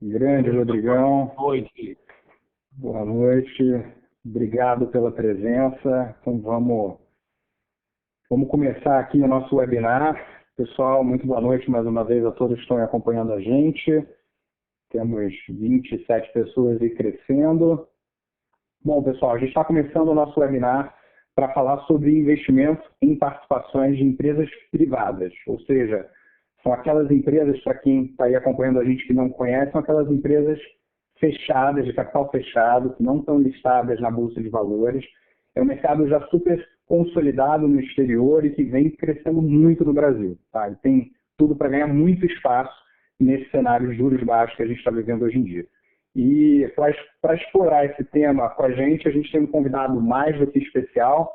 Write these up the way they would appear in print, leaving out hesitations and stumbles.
Grande Rodrigão, Boa noite. boa noite, obrigado pela presença. Então vamos começar aqui o nosso webinar. Pessoal, muito boa noite mais uma vez a todos que estão acompanhando a gente. Temos 27 pessoas aí crescendo. Bom, pessoal, a gente está começando o nosso webinar para falar sobre investimento em participações de empresas privadas, ou seja, são aquelas empresas, para quem está aí acompanhando a gente que não conhece, são aquelas empresas fechadas, de capital fechado, que não estão listadas na Bolsa de Valores. É um mercado já super consolidado no exterior e que vem crescendo muito no Brasil. Tá? E tem tudo para ganhar muito espaço nesse cenário de juros baixos que a gente está vivendo hoje em dia. E para explorar esse tema com a gente tem um convidado mais do que especial,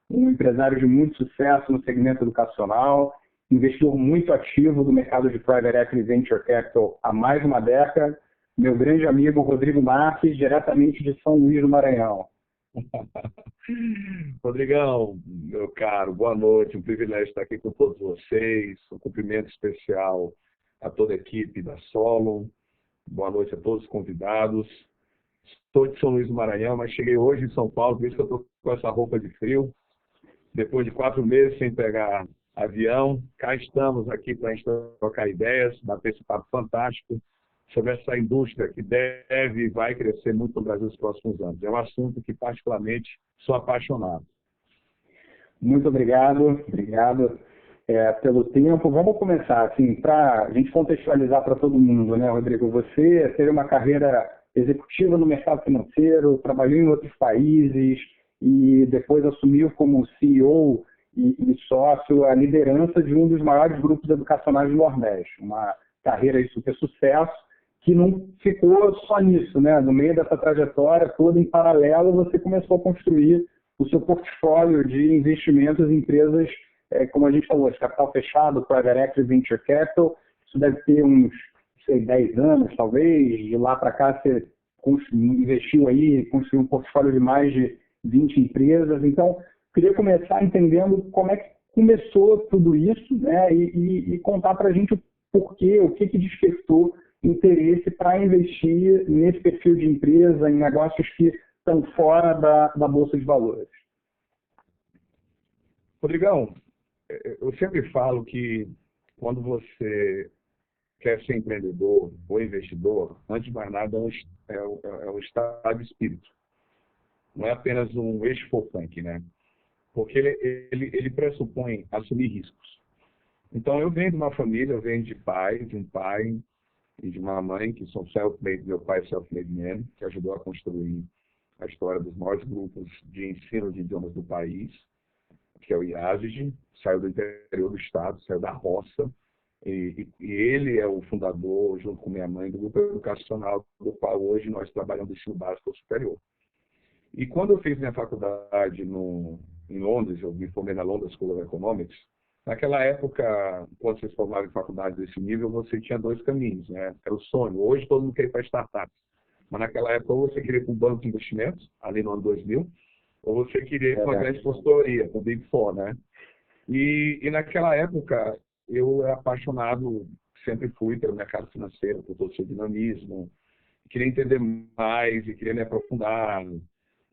um empresário de muito sucesso no segmento educacional, investidor muito ativo do mercado de Private Equity Venture Capital há mais de uma década, meu grande amigo Rodrigo Marques, diretamente de São Luís do Maranhão. Rodrigão, meu caro, boa noite. Um privilégio estar aqui com todos vocês. Um cumprimento especial a toda a equipe da Solon. Boa noite a todos os convidados. Estou de São Luís do Maranhão, mas cheguei hoje em São Paulo, por isso que eu estou com essa roupa de frio. Depois de 4 meses sem pegar avião, cá estamos aqui para a gente trocar ideias, bater esse papo fantástico sobre essa indústria que deve e vai crescer muito no Brasil nos próximos anos. É um assunto que, particularmente, sou apaixonado. Muito obrigado pelo tempo. Vamos começar, assim, para a gente contextualizar para todo mundo, né, Rodrigo? Você teve uma carreira executiva no mercado financeiro, trabalhou em outros países e depois assumiu como CEO e sócio a liderança de um dos maiores grupos educacionais do Nordeste. Uma carreira de super sucesso que não ficou só nisso, né? No meio dessa trajetória toda, em paralelo, você começou a construir o seu portfólio de investimentos em empresas, como a gente falou, de capital fechado, Private Equity Venture Capital. Isso deve ter uns, 10 anos, talvez. De lá para cá, você investiu aí, construiu um portfólio de mais de 20 empresas. Então, queria começar entendendo como é que começou tudo isso, né? E contar para a gente o porquê, o que despertou interesse para investir nesse perfil de empresa, em negócios que estão fora da Bolsa de Valores. Rodrigão, eu sempre falo que quando você quer ser empreendedor ou investidor, antes de mais nada é um estado de espírito. Não é apenas um wishful thinking, né? Porque ele pressupõe assumir riscos. Então, eu venho de uma família, eu venho de um pai e de uma mãe, que são self-made, meu pai é self-made man, que ajudou a construir a história dos maiores grupos de ensino de idiomas do país, que é o IASG, saiu do interior do estado, saiu da roça, e ele é o fundador, junto com minha mãe, do grupo educacional, do qual hoje nós trabalhamos no ensino básico superior. E quando eu fiz minha faculdade em Londres, eu me formei na London School of Economics, naquela época, quando você se formava em faculdade desse nível, você tinha 2 caminhos, né? Era o sonho. Hoje todo mundo quer ir para startups. Mas naquela época, ou você queria ir para um banco de investimentos, ali no ano 2000, ou você queria ir para uma grande consultoria, para o Big Four, né? E naquela época, eu era apaixonado, sempre fui pelo mercado financeiro, por todo o seu dinamismo, queria entender mais e queria me aprofundar.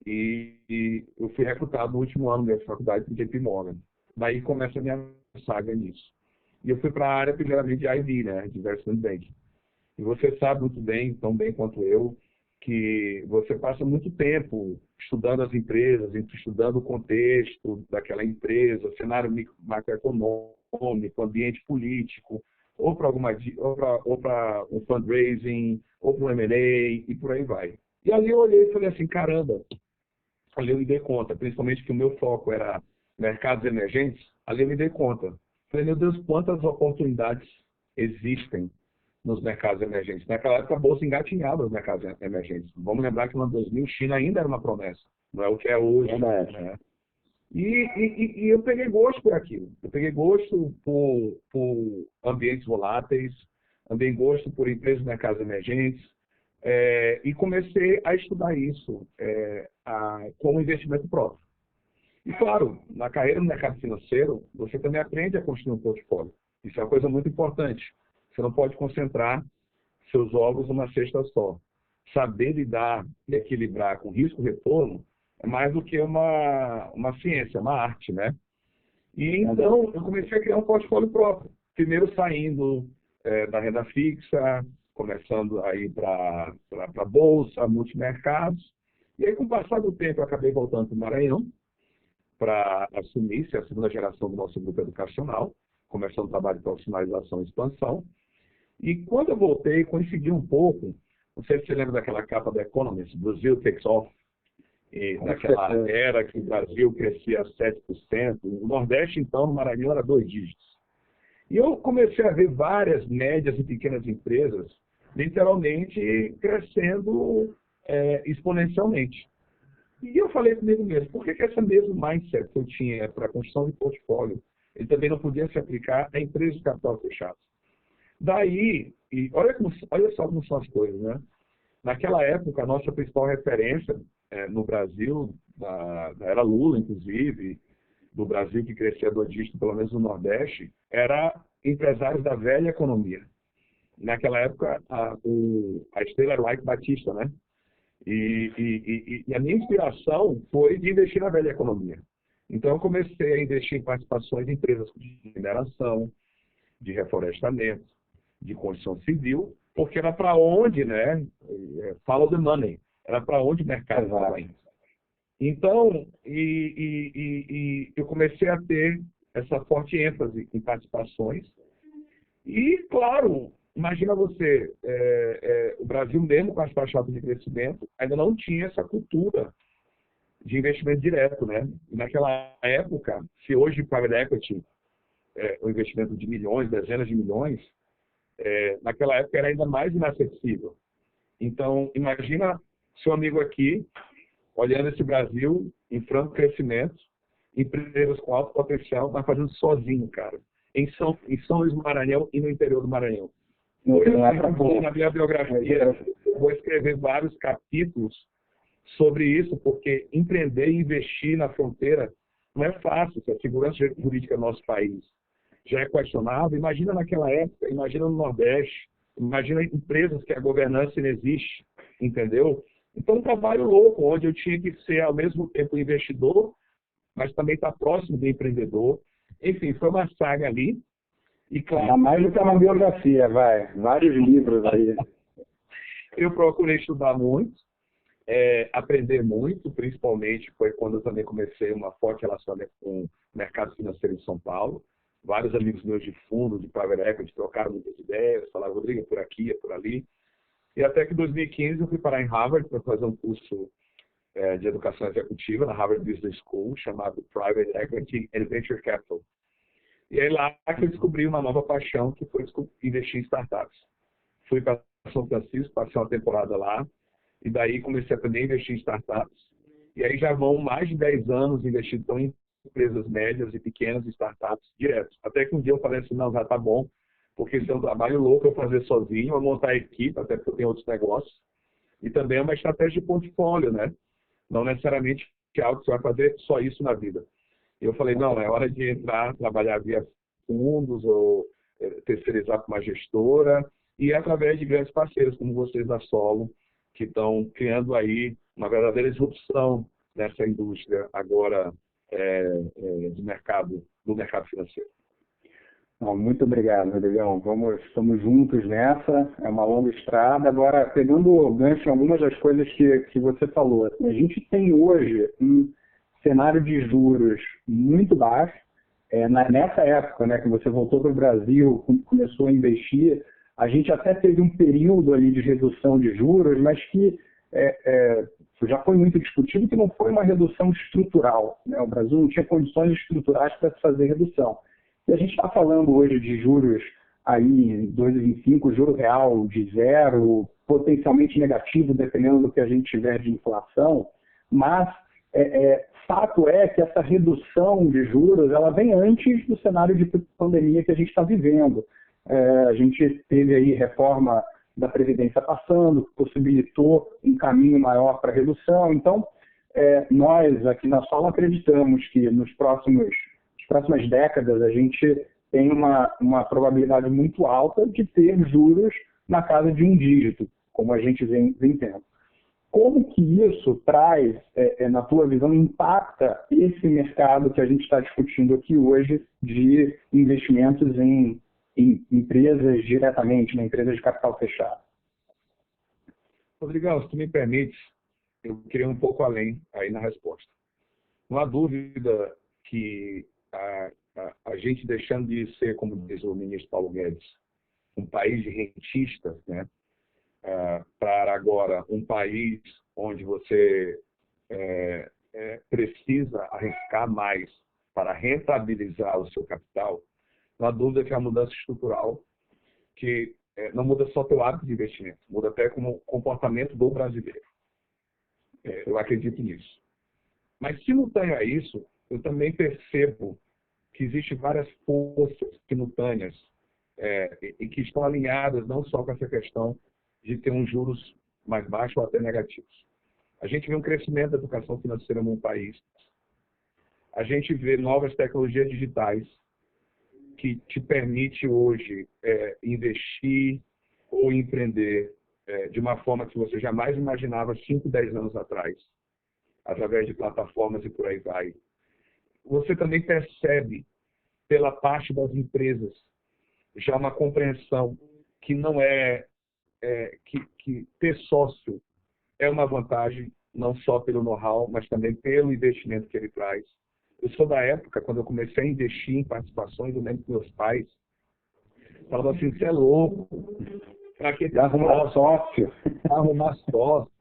E eu fui recrutado no último ano da faculdade por JP Morgan. Daí começa a minha saga nisso. E eu fui para a área, primeiramente, de IB, né, de Investment Banking. E você sabe muito bem, tão bem quanto eu, que você passa muito tempo estudando as empresas, estudando o contexto daquela empresa, cenário macroeconômico, ambiente político, ou para um fundraising, ou para um M&A, e por aí vai. E ali eu olhei e falei assim, caramba, ali eu me dei conta, principalmente que o meu foco era mercados emergentes, ali eu me dei conta. Falei, meu Deus, quantas oportunidades existem nos mercados emergentes. Naquela época, a Bolsa engatinhava nos mercados emergentes. Vamos lembrar que no ano 2000, China ainda era uma promessa, não é o que é hoje. Né? E eu peguei gosto por aquilo. Eu peguei gosto por ambientes voláteis, também gosto por empresas de mercados emergentes, e comecei a estudar isso como investimento próprio. E, claro, na carreira no mercado financeiro, você também aprende a construir um portfólio. Isso é uma coisa muito importante. Você não pode concentrar seus ovos numa cesta só. Saber lidar e equilibrar com risco-retorno é mais do que uma ciência, uma arte, né? E então eu comecei a criar um portfólio próprio. Primeiro saindo da renda fixa, começando a ir para a bolsa, multimercados. E aí, com o passar do tempo, eu acabei voltando para o Maranhão para assumir-se a segunda geração do nosso grupo educacional, começando o trabalho de profissionalização e expansão. E quando eu voltei, coincidiu um pouco, não sei se você lembra daquela capa da Economist, Brasil Takes Off, e naquela era que o Brasil crescia a 7%, o Nordeste, então, no Maranhão, era 2 dígitos. E eu comecei a ver várias médias e pequenas empresas, literalmente, crescendo exponencialmente. E eu falei comigo mesmo, por que essa mesmo mindset que eu tinha para a construção de portfólio, ele também não podia se aplicar a empresas de capital fechado? Daí, e olha só como são as coisas, né? Naquela época, a nossa principal referência no Brasil, era Lula, inclusive, do Brasil que crescia 2 dígitos, pelo menos no Nordeste, era empresários da velha economia. Naquela época, a estrela era o Ike Batista, né? E a minha inspiração foi de investir na velha economia. Então, eu comecei a investir em participações em empresas de mineração, de reflorestamento, de construção civil, porque era para onde, né? Follow the money. Era para onde o mercado estava indo. Então, eu comecei a ter essa forte ênfase em participações. E, claro, imagina você, o Brasil mesmo com as taxas de crescimento, ainda não tinha essa cultura de investimento direto, né? E naquela época, se hoje o private equity o investimento de milhões, dezenas de milhões, naquela época era ainda mais inacessível. Então, imagina seu amigo aqui, olhando esse Brasil em franco crescimento, empresas com alto potencial, mas fazendo sozinho, cara. Em São Luís do Maranhão e no interior do Maranhão. Na minha biografia, vou escrever vários capítulos sobre isso, porque empreender e investir na fronteira não é fácil. A segurança jurídica do nosso país já é questionável. Imagina naquela época, imagina no Nordeste, imagina empresas que a governança não existe, entendeu? Então, um trabalho louco, onde eu tinha que ser, ao mesmo tempo, investidor, mas também estar próximo do empreendedor. Enfim, foi uma saga ali. E, claro, mais do que uma biografia, vários livros aí. Eu procurei estudar muito, aprender muito, principalmente foi quando eu também comecei uma forte relação com o mercado financeiro de São Paulo. Vários amigos meus de fundo, de private equity, trocaram muitas ideias, falaram, Rodrigo, é por aqui, é por ali. E até que em 2015 eu fui parar em Harvard para fazer um curso de educação executiva na Harvard Business School, chamado Private Equity and Venture Capital. E aí lá que eu descobri uma nova paixão, que foi investir em startups. Fui para São Francisco, passei uma temporada lá, e daí comecei a também investir em startups. E aí já vão mais de 10 anos investindo em empresas médias e pequenas, startups, direto. Até que um dia eu falei assim, não, já tá bom, porque isso é um trabalho louco eu fazer sozinho, eu montar a equipe, até porque eu tenho outros negócios. E também é uma estratégia de portfólio, né? Não necessariamente que é algo que você vai fazer só isso na vida. E eu falei, não, é hora de entrar, trabalhar via fundos ou terceirizar com uma gestora e através de grandes parceiros, como vocês da Solo, que estão criando aí uma verdadeira disrupção nessa indústria agora do mercado financeiro. Muito obrigado, Rodrigão. Estamos juntos nessa, é uma longa estrada. Agora, pegando o gancho em algumas das coisas que você falou, a gente tem hoje um cenário de juros muito baixo. Nessa época, né, que você voltou para o Brasil, começou a investir, a gente até teve um período ali de redução de juros, mas que já foi muito discutido que não foi uma redução estrutural, né? O Brasil não tinha condições estruturais para se fazer redução. E a gente está falando hoje de juros aí 2,25, juro real de 0, potencialmente negativo, dependendo do que a gente tiver de inflação, mas fato é que essa redução de juros ela vem antes do cenário de pandemia que a gente está vivendo. A gente teve aí reforma da Previdência passando, que possibilitou um caminho maior para a redução. Então, nós aqui na Solo acreditamos que nas próximas décadas a gente tem uma probabilidade muito alta de ter juros na casa de um dígito, como a gente vem tendo. Como que isso traz, na tua visão, impacta esse mercado que a gente está discutindo aqui hoje de investimentos em empresas diretamente, em empresas de capital fechado? Rodrigão, se tu me permite, eu queria ir um pouco além aí na resposta. Não há dúvida que a gente deixando de ser, como diz o ministro Paulo Guedes, um país de rentistas, né, para agora um país onde você precisa arriscar mais para rentabilizar o seu capital, não há dúvida que é uma mudança estrutural que não muda só teu hábito de investimento, muda até como comportamento do brasileiro. Eu acredito nisso. Mas, simultâneo a isso, eu também percebo que existem várias forças simultâneas e que estão alinhadas não só com essa questão de ter uns juros mais baixos ou até negativos. A gente vê um crescimento da educação financeira no país. A gente vê novas tecnologias digitais que te permite hoje investir ou empreender de uma forma que você jamais imaginava 5, 10 anos atrás, através de plataformas e por aí vai. Você também percebe, pela parte das empresas, já uma compreensão que não que ter sócio é uma vantagem, não só pelo know-how, mas também pelo investimento que ele traz. Eu sou da época, quando eu comecei a investir em participações, eu lembro que meus pais falavam assim, você é louco, para que arrumar sócio? Arrumar sócio.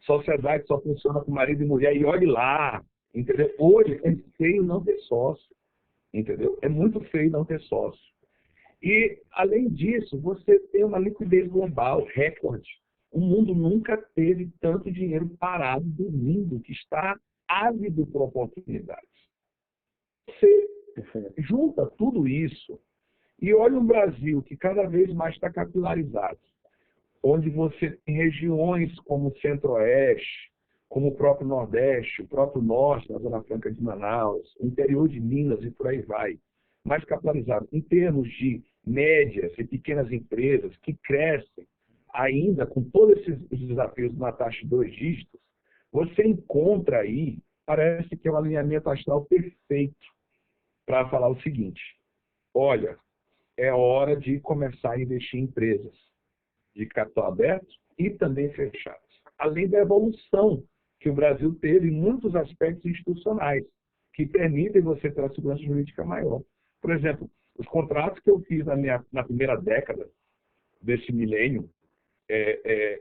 Sociedade só funciona com marido e mulher, e olhe lá, entendeu? Hoje é feio não ter sócio, entendeu? É muito feio não ter sócio. E, além disso, você tem uma liquidez global, recorde. O mundo nunca teve tanto dinheiro parado, dormindo, que está ávido por oportunidades. Você junta tudo isso e olha um Brasil que cada vez mais está capilarizado, onde você tem regiões como o Centro-Oeste, como o próprio Nordeste, o próprio Norte, na Zona Franca de Manaus, o interior de Minas e por aí vai, mais capilarizado, em termos de médias e pequenas empresas que crescem ainda com todos esses desafios na taxa de 2 dígitos, você encontra aí, parece que é um alinhamento astral perfeito para falar o seguinte, olha, é hora de começar a investir em empresas de capital aberto e também fechadas. Além da evolução que o Brasil teve em muitos aspectos institucionais, que permitem você ter uma segurança jurídica maior. Por exemplo, os contratos que eu fiz na primeira década desse milênio,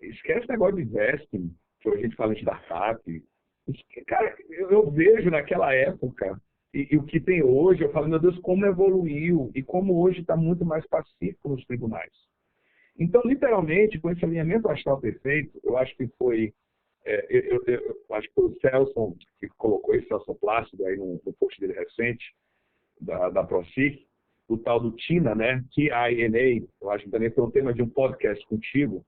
esquece o negócio de investing, que a gente fala em startup. Cara, eu vejo naquela época, e o que tem hoje, eu falo, meu Deus, como evoluiu, e como hoje está muito mais pacífico nos tribunais. Então, literalmente, com esse alinhamento astral perfeito, eu acho que foi, eu acho que foi o Celso que colocou esse Celso Plácido aí no post dele recente, da ProSIC, o tal do TINA, né? TINA, eu acho que também foi um tema de um podcast contigo.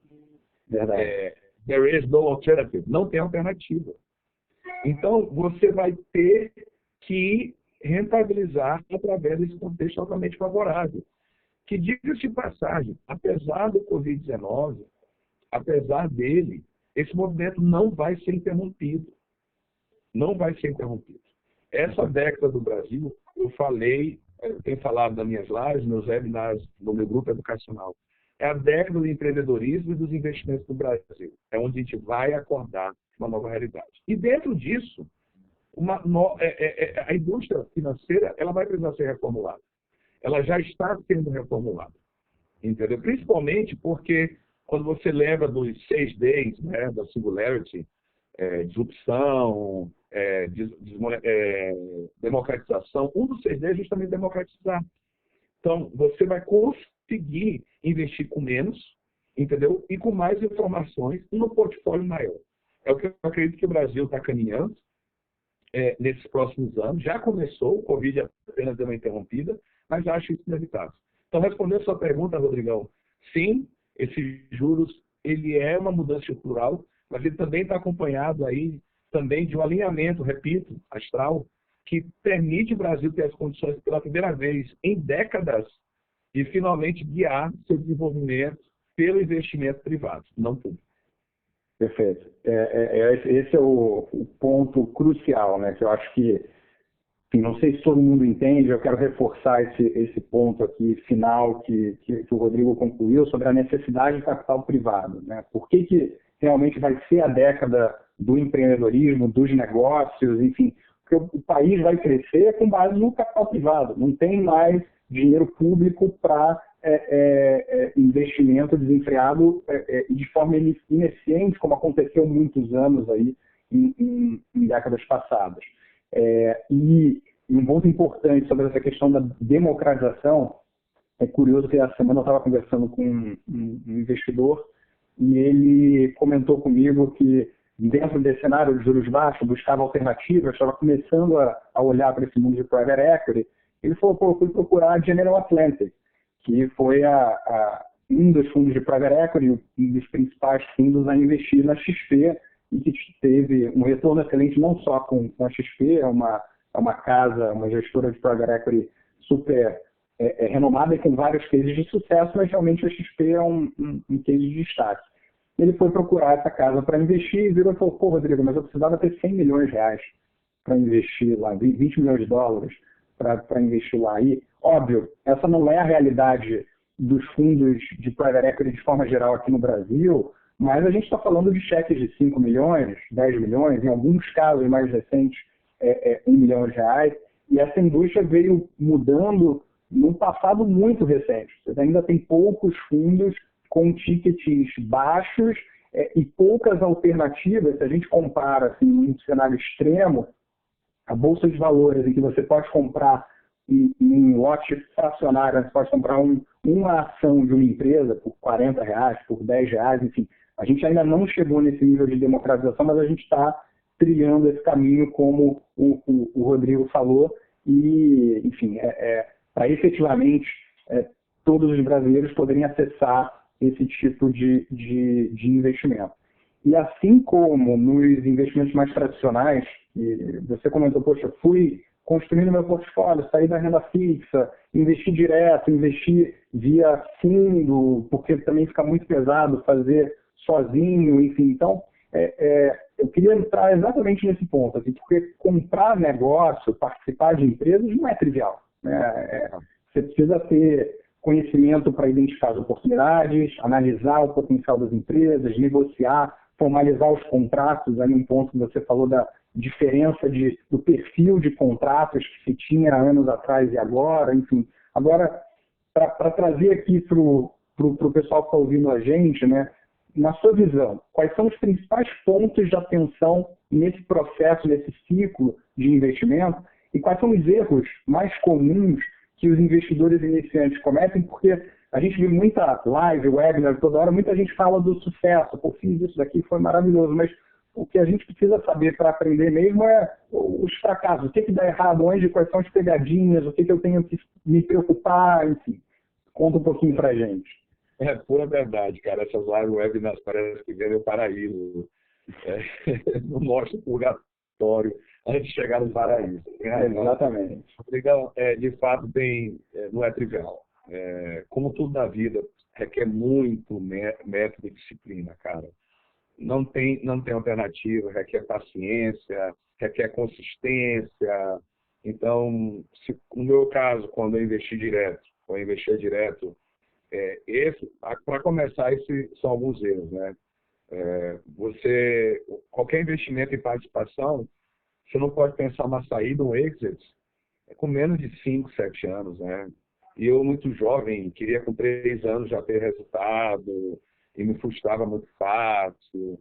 Verdade. There is no alternative. Não tem alternativa. Então, você vai ter que rentabilizar através desse contexto altamente favorável. Que, diga-se de passagem, apesar do Covid-19, apesar dele, esse movimento não vai ser interrompido. Não vai ser interrompido. Essa década do Brasil, eu tenho falado nas minhas lives, meus webinars, no meu grupo educacional, é a década do empreendedorismo e dos investimentos no Brasil. É onde a gente vai acordar uma nova realidade. E dentro disso, a indústria financeira ela vai precisar ser reformulada. Ela já está sendo reformulada. Entendeu? Principalmente porque quando você lembra dos 6 Ds, né, da Singularity, disrupção, democratização, um dos 6 Ds é justamente democratizar. Então, você vai conseguir investir com menos, entendeu? E com mais informações no portfólio maior. É o que eu acredito que o Brasil está caminhando nesses próximos anos. Já começou, o Covid apenas deu uma interrompida, mas acho isso inevitável. Então, respondendo a sua pergunta, Rodrigão, sim, esses juros, ele é uma mudança estrutural, mas ele também está acompanhado aí também de um alinhamento, repito, astral, que permite o Brasil ter as condições pela primeira vez em décadas de finalmente guiar seu desenvolvimento pelo investimento privado, não público. Perfeito. Esse é o ponto crucial, né? Que eu acho que, enfim, não sei se todo mundo entende, eu quero reforçar esse ponto aqui final que o Rodrigo concluiu sobre a necessidade de capital privado, né? Por que realmente vai ser a década do empreendedorismo, dos negócios, enfim, porque o país vai crescer com base no capital privado, não tem mais dinheiro público para investimento desenfreado de forma ineficiente, como aconteceu muitos anos aí em décadas passadas. E um ponto importante sobre essa questão da democratização, é curioso que essa semana eu estava conversando com um investidor e ele comentou comigo que dentro desse cenário de juros baixos, buscava alternativas, estava começando a olhar para esse mundo de private equity. Ele falou, pô, eu fui procurar a General Atlantic, que foi um dos fundos de private equity, um dos principais fundos a investir na XP, e que teve um retorno excelente não só com a XP, é uma casa, uma gestora de private equity super renomada e com vários cases de sucesso, mas realmente a XP é um case de destaque. Ele foi procurar essa casa para investir e virou e falou, pô, Rodrigo, mas eu precisava ter 100 milhões de reais para investir lá, 20 milhões de dólares para investir lá. E, óbvio, essa não é a realidade dos fundos de private equity de forma geral aqui no Brasil, mas a gente está falando de cheques de 5 milhões, 10 milhões, em alguns casos mais recentes, 1 milhão de reais, e essa indústria veio mudando num passado muito recente. Você ainda tem poucos fundos com tickets baixos e poucas alternativas. Se a gente compara assim, um cenário extremo, a bolsa de valores em que você pode comprar em um lote fracionário, você pode comprar uma ação de uma empresa por R$40, por R$10, enfim. A gente ainda não chegou nesse nível de democratização, mas a gente está trilhando esse caminho, como o Rodrigo falou, e, enfim, para efetivamente todos os brasileiros poderem acessar esse tipo de investimento. E assim como nos investimentos mais tradicionais, que você comentou, poxa, fui construindo meu portfólio, sair da renda fixa, investir direto, investir via fundo, porque também fica muito pesado fazer sozinho, enfim. Então, eu queria entrar exatamente nesse ponto, assim, porque comprar negócio, participar de empresas não é trivial, né? Você precisa ter conhecimento para identificar as oportunidades, analisar o potencial das empresas, negociar, formalizar os contratos. Aí um ponto que você falou da diferença do perfil de contratos que se tinha anos atrás e agora, enfim. Agora, para trazer aqui para o pessoal que está ouvindo a gente, né, na sua visão, quais são os principais pontos de atenção nesse processo, nesse ciclo de investimento, e quais são os erros mais comuns que os investidores iniciantes cometem? Porque a gente vê muita live, webinar, toda hora, muita gente fala do sucesso, pô, fiz isso daqui, foi maravilhoso, mas o que a gente precisa saber para aprender mesmo é os fracassos, o que dá errado, onde, quais são as pegadinhas, o que eu tenho que me preocupar, enfim. Conta um pouquinho para a gente. É pura verdade, cara. Essas live webinars parecem que vêm o paraíso. Não mostra o purgatório antes de chegar no paraíso. Exatamente. Então, de fato, não é trivial. Como tudo na vida, requer muito método e disciplina, cara. Não tem alternativa, requer paciência, requer consistência. Então, no meu caso, quando eu investir direto, para começar, esses são alguns erros, né? Qualquer investimento em participação, você não pode pensar uma saída, um exit, com menos de 5, 7 anos, né? E eu, muito jovem, queria com 3 anos já ter resultado, e me frustrava muito fácil,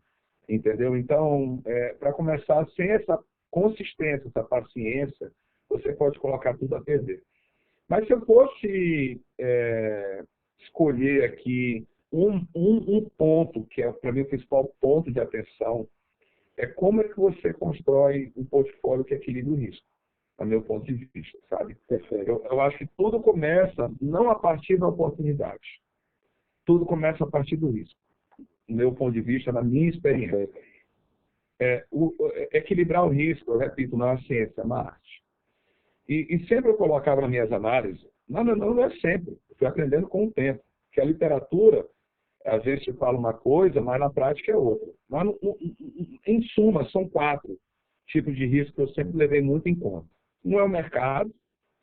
entendeu? Então, para começar, sem essa consistência, essa paciência, você pode colocar tudo a perder. Mas se eu fosse escolher aqui um ponto, que é para mim o principal ponto de atenção, é como é que você constrói um portfólio que equilibre o risco, do meu ponto de vista, sabe? Eu acho que tudo começa não a partir da oportunidade, tudo começa a partir do risco, do meu ponto de vista, na minha experiência. Equilibrar o risco, eu repito, não é uma ciência, é uma arte. E sempre eu colocava nas minhas análises, não é sempre, eu fui aprendendo com o tempo, que a literatura Às vezes se fala uma coisa, mas na prática é outra. Mas, em suma, são 4 tipos de risco que eu sempre levei muito em conta. Um é o mercado,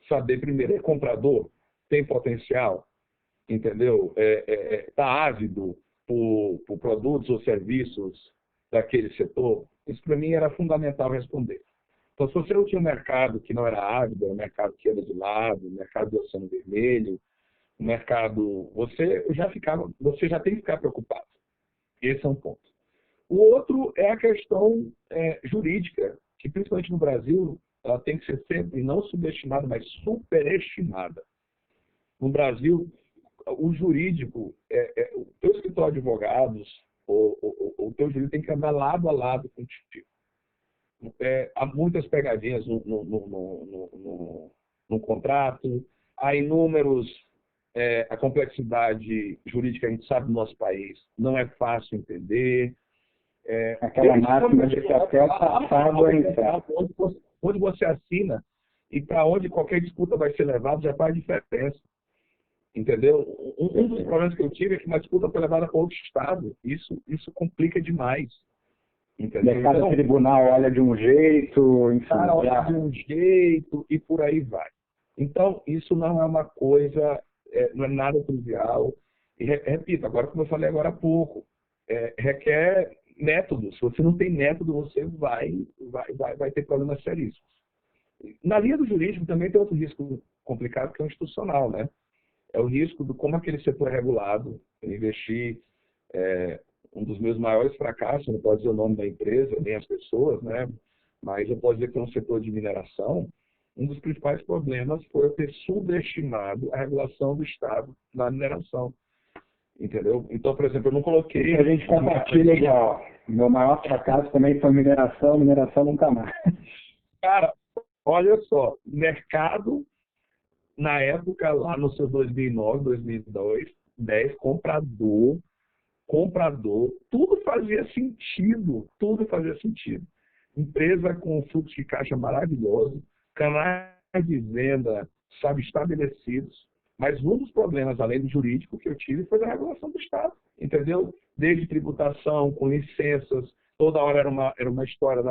saber primeiro, é comprador, tem potencial, entendeu? Está ávido por produtos ou serviços daquele setor. Isso para mim era fundamental responder. Então, se você não tinha um mercado que não era ávido, era um mercado que era de lado, um mercado de oceano vermelho, um mercado, você já tem que ficar preocupado. Esse é um ponto. O outro é a questão jurídica, que principalmente no Brasil, ela tem que ser sempre não subestimada, mas superestimada. No Brasil, o jurídico, o teu escritório de advogados, o teu jurídico tem que andar lado a lado contigo. Há muitas pegadinhas no contrato, há inúmeros. A complexidade jurídica, a gente sabe, no nosso país, não é fácil entender. Aquela máxima de que até o passado é incerto. Onde você assina e para onde qualquer disputa vai ser levada já faz diferença. Entendeu? Um dos problemas que eu tive é que uma disputa foi levada para outro estado. Isso complica demais. Entendeu? Cada então, tribunal olha de um jeito, enfim. Cara olha de um jeito e por aí vai. Então, isso não é uma coisa, não é nada trivial. E repito, agora como eu falei agora há pouco, requer método. Se você não tem método, você vai ter problemas seríssimos. Na linha do jurídico também tem outro risco complicado, que é o institucional, né? É o risco de como aquele setor é regulado. Eu investi, um dos meus maiores fracassos, não posso dizer o nome da empresa, nem as pessoas, né? Mas eu posso dizer que é um setor de mineração. Um dos principais problemas foi eu ter subestimado a regulação do Estado na mineração. Entendeu? Então, por exemplo, eu não coloquei... A gente compartilha aqui, ó. Meu maior fracasso também foi mineração nunca mais. Cara, olha só, mercado, na época, lá no seu 2009, 2010, comprador, tudo fazia sentido, Empresa com fluxo de caixa maravilhoso, canais de venda, sabe, estabelecidos. Mas um dos problemas, além do jurídico, que eu tive foi da regulação do Estado, entendeu? Desde tributação, com licenças, toda hora era uma história,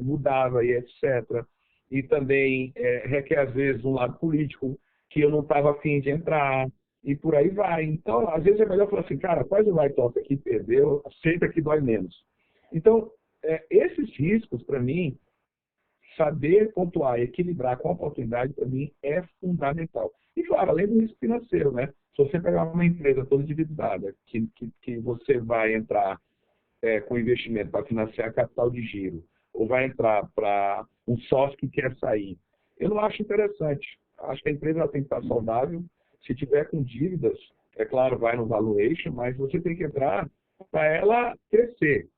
mudava e etc. E também requer, às vezes, um lado político, que eu não estava afim de entrar, e por aí vai. Então, às vezes é melhor falar assim, cara, faz o write-off aqui, perdeu, aceita que dói menos. Então, esses riscos, para mim, saber pontuar e equilibrar com a oportunidade, para mim, é fundamental. E, claro, além do risco financeiro, né? Se você pegar uma empresa toda endividada, que você vai entrar com investimento para financiar capital de giro, ou vai entrar para um sócio que quer sair, eu não acho interessante. Acho que a empresa tem que estar saudável. Se tiver com dívidas, é claro, vai no valuation, mas você tem que entrar para ela crescer.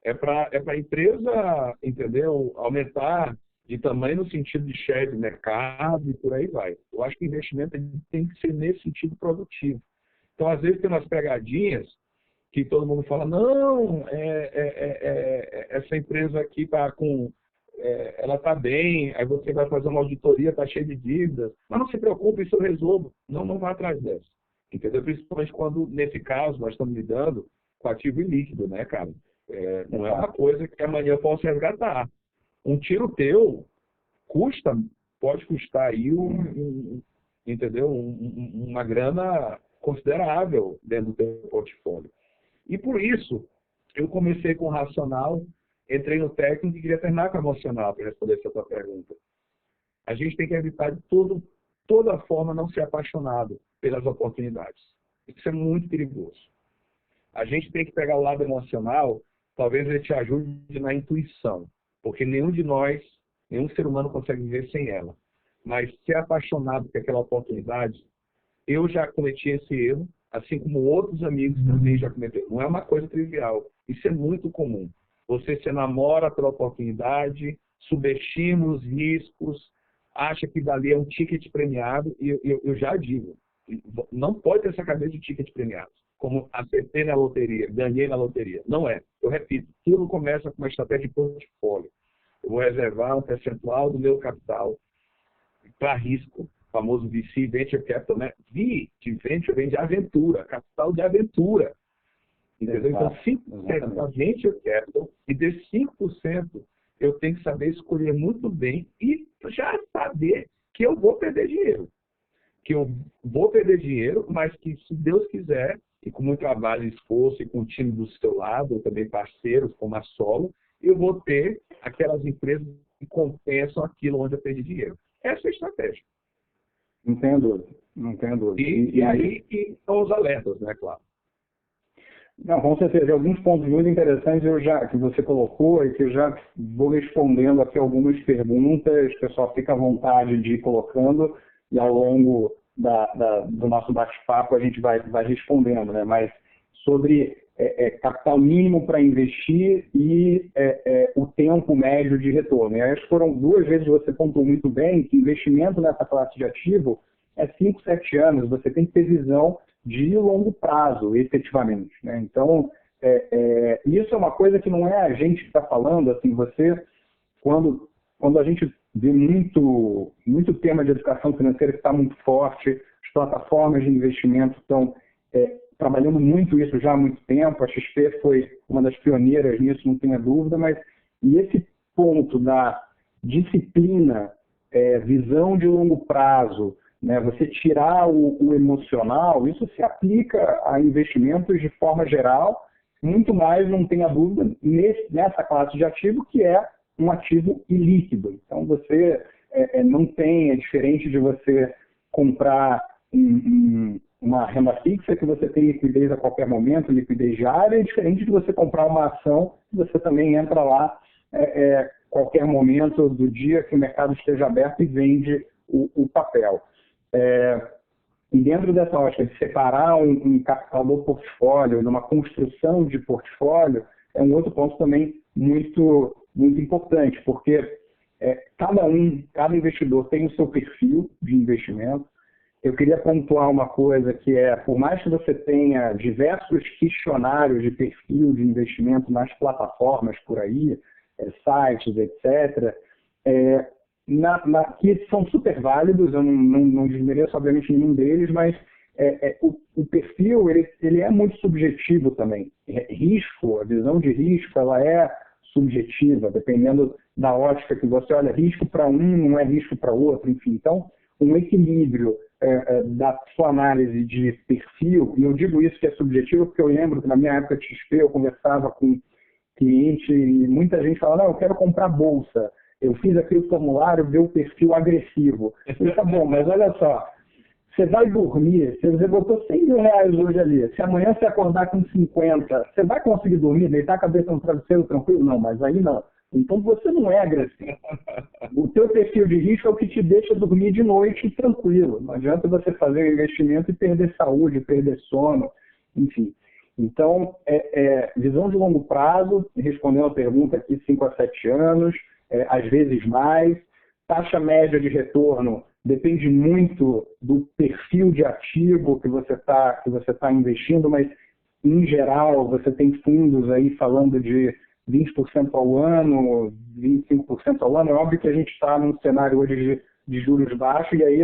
É para a empresa, entendeu? Aumentar de tamanho no sentido de share de mercado e por aí vai. Eu acho que o investimento tem que ser nesse sentido produtivo. Então, às vezes, tem umas pegadinhas que todo mundo fala, não, essa empresa aqui está com... ela está bem, aí você vai fazer uma auditoria, está cheia de dívidas. Mas não se preocupe, isso eu resolvo. Não vá atrás dessa. Entendeu? Principalmente quando, nesse caso, nós estamos lidando com ativo ilíquido, né, cara? Não é uma coisa que amanhã eu posso resgatar. Um tiro teu pode custar aí entendeu? Uma grana considerável dentro do teu portfólio. E por isso, eu comecei com o racional, entrei no técnico e queria terminar com o emocional para responder essa tua pergunta. A gente tem que evitar de toda forma não ser apaixonado pelas oportunidades. Isso é muito perigoso. A gente tem que pegar o lado emocional, talvez ele te ajude na intuição, porque nenhum ser humano consegue viver sem ela. Mas ser apaixonado por aquela oportunidade, eu já cometi esse erro, assim como outros amigos também já cometeram. Não é uma coisa trivial. Isso é muito comum. Você se enamora pela oportunidade, subestima os riscos, acha que dali é um ticket premiado, e eu já digo, não pode ter essa cabeça de ticket premiado. Como acertei na loteria, ganhei na loteria. Não é. Eu repito, tudo começa com uma estratégia de portfólio. Eu vou reservar um percentual do meu capital para risco, o famoso VC, Venture Capital, né? V de Venture vem de aventura, capital de aventura. Entendeu? Então, 5% da venture capital, e desses 5%, eu tenho que saber escolher muito bem e já saber que eu vou perder dinheiro. Que eu vou perder dinheiro, mas que, se Deus quiser, e com muito trabalho e esforço, e com o time do seu lado, ou também parceiros, como a Solo, eu vou ter aquelas empresas que compensam aquilo onde eu perdi dinheiro. Essa é a estratégia. Não tenho dúvida. Não tenho dúvida. E aí que são os alertas, né, claro. Não, com certeza. Alguns pontos muito interessantes que você colocou e que eu já vou respondendo aqui algumas perguntas. O pessoal fica à vontade de ir colocando e ao longo do nosso bate-papo a gente vai respondendo, né? Mas sobre capital mínimo para investir e o tempo médio de retorno. E aí foram 2 vezes que você pontuou muito bem que investimento nessa classe de ativo é 5, 7 anos. Você tem que ter visão de longo prazo, efetivamente, né? Então, isso é uma coisa que não é a gente que está falando, assim, quando a gente vê muito tema de educação financeira que está muito forte, as plataformas de investimento estão trabalhando muito isso já há muito tempo, a XP foi uma das pioneiras nisso, não tenha dúvida, e esse ponto da disciplina, visão de longo prazo, né, você tirar o emocional, isso se aplica a investimentos de forma geral, muito mais, não tenha dúvida, nessa classe de ativo, que é um ativo ilíquido. Então, você não tem, é diferente de você comprar uma renda fixa, que você tem liquidez a qualquer momento, liquidez diária, é diferente de você comprar uma ação, que você também entra lá qualquer momento do dia que o mercado esteja aberto e vende o papel. E dentro dessa ótica de separar um capital do portfólio, numa construção de portfólio, é um outro ponto também muito, muito importante, porque cada investidor tem o seu perfil de investimento. Eu queria pontuar uma coisa que por mais que você tenha diversos questionários de perfil de investimento nas plataformas por aí, sites, etc., que são super válidos, eu não desmereço obviamente nenhum deles, mas o perfil ele é muito subjetivo também. Risco, a visão de risco, ela é subjetiva, dependendo da ótica que você olha. Risco para um não é risco para outro, enfim. Então, um equilíbrio da sua análise de perfil, e eu digo isso que é subjetivo porque eu lembro que na minha época de XP eu conversava com cliente e muita gente falava, não, eu quero comprar bolsa. Eu fiz aquele formulário, deu o perfil agressivo. Eu falei, tá bom, mas olha só, você vai dormir, você botou R$100 hoje ali, se amanhã você acordar com 50, você vai conseguir dormir, deitar a cabeça no travesseiro tranquilo? Não, mas aí não. Então você não é agressivo. O teu perfil de risco é o que te deixa dormir de noite tranquilo. Não adianta você fazer um investimento e perder saúde, perder sono, enfim. Então, visão de longo prazo, respondendo a pergunta aqui, 5 a 7 anos, às vezes mais. Taxa média de retorno depende muito do perfil de ativo que você tá investindo, mas, em geral, você tem fundos aí falando de 20% ao ano, 25% ao ano. É óbvio que a gente está num cenário hoje de juros baixos, e aí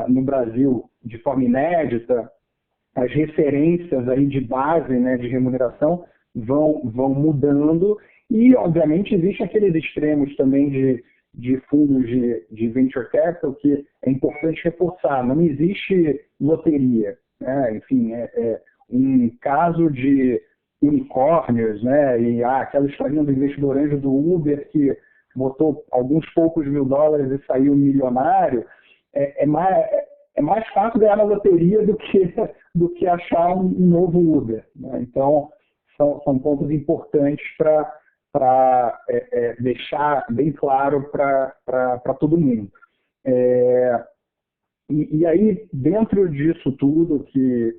no Brasil, de forma inédita, as referências aí de base, né, de remuneração vão mudando, e, obviamente, existem aqueles extremos também de fundos de venture capital que é importante reforçar. Não existe loteria, né? Enfim, um caso de unicórnios, né? E aquela historinha do investidor anjo do Uber que botou alguns poucos $1.000 e saiu milionário, é mais fácil ganhar na loteria do que achar um novo Uber, né? Então, são pontos importantes para deixar bem claro para todo mundo. E aí, dentro disso tudo que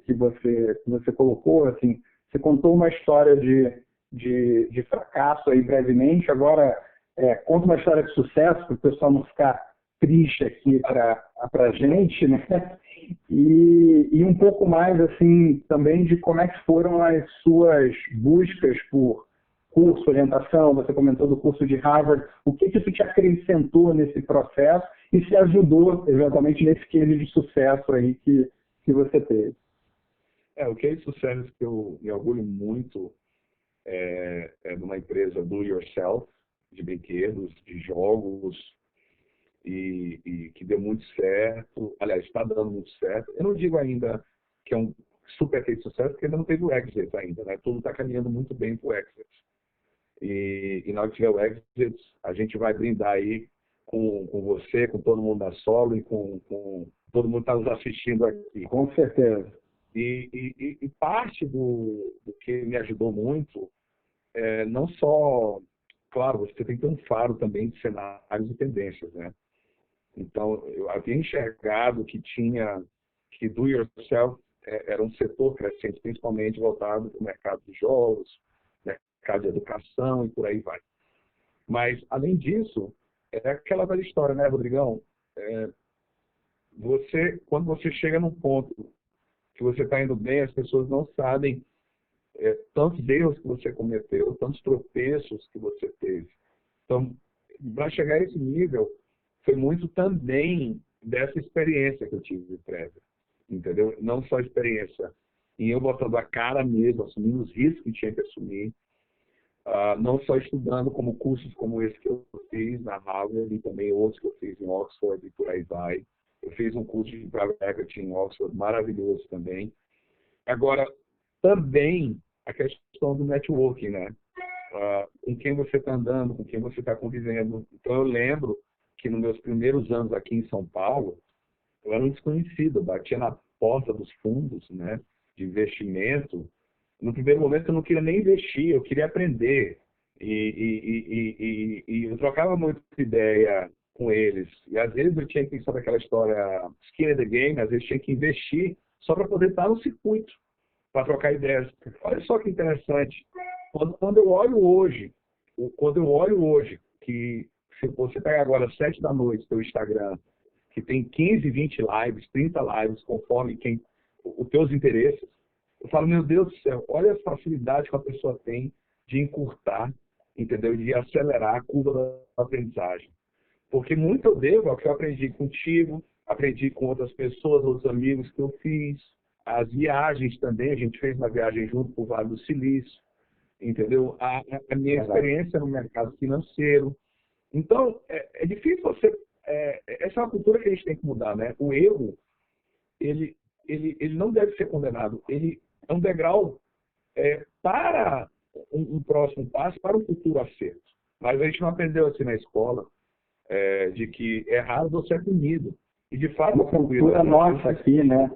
você colocou, assim, você contou uma história de fracasso aí brevemente, agora conta uma história de sucesso para o pessoal não ficar triste aqui para a gente, né? E um pouco mais assim também de como é que foram as suas buscas por curso, orientação. Você comentou do curso de Harvard. O que isso te acrescentou nesse processo e se ajudou eventualmente nesse case de sucesso aí que você teve? O case de sucesso que eu me orgulho muito é de uma empresa do yourself, de brinquedos, de jogos, e que deu muito certo. Aliás, está dando muito certo. Eu não digo ainda que é um super case de sucesso, porque ainda não teve o exit ainda, né? Tudo está caminhando muito bem para o exit. E na hora que tiver o exit, a gente vai brindar aí com você, com todo mundo da Solo e com todo mundo que está nos assistindo aqui. Com certeza. E parte do que me ajudou muito não só, claro, você tem que ter um faro também de cenários e tendências, né? Então, eu havia enxergado que do yourself era um setor crescente, principalmente voltado para o mercado de jogos, mercado de educação e por aí vai. Mas, além disso, é aquela velha história, né, Rodrigão? Quando você chega num ponto que você está indo bem, as pessoas não sabem tantos erros que você cometeu, tantos tropeços que você teve. Então, para chegar a esse nível, foi muito também dessa experiência que eu tive prévia, entendeu? Não só experiência em eu botando a cara mesmo, assumindo os riscos que tinha que assumir, não só estudando como cursos como esse que eu fiz na Harvard e também outros que eu fiz em Oxford e por aí vai. Eu fiz um curso de Private Equity em Oxford, maravilhoso também. Agora, também a questão do networking, né? Com quem você está andando, com quem você está convivendo. Então, eu lembro que nos meus primeiros anos aqui em São Paulo, eu era um desconhecido, eu batia na porta dos fundos, né, de investimento. No primeiro momento, eu não queria nem investir, eu queria aprender. E eu trocava muito ideia com eles. E, às vezes, eu tinha que, sabe aquela história, skin in the game, às vezes tinha que investir só para poder estar no circuito, para trocar ideias. Olha só que interessante. Quando eu olho hoje, que se você pegar agora às 7 da noite seu Instagram, que tem 15, 20 lives, 30 lives, conforme os teus interesses, eu falo, meu Deus do céu, olha a facilidade que a pessoa tem de encurtar, entendeu? De acelerar a curva da aprendizagem. Porque muito eu devo ao que eu aprendi contigo, aprendi com outras pessoas, outros amigos que eu fiz, as viagens também, a gente fez uma viagem junto para o Vale do Silício, entendeu? A minha experiência no mercado financeiro. Então, é difícil você... essa é uma cultura que a gente tem que mudar, né? O erro, ele não deve ser condenado. Ele é um degrau para um próximo passo, para um futuro acerto. Mas a gente não aprendeu assim na escola, de que é raro você ser punido. E, de fato, uma cultura nossa aqui, né?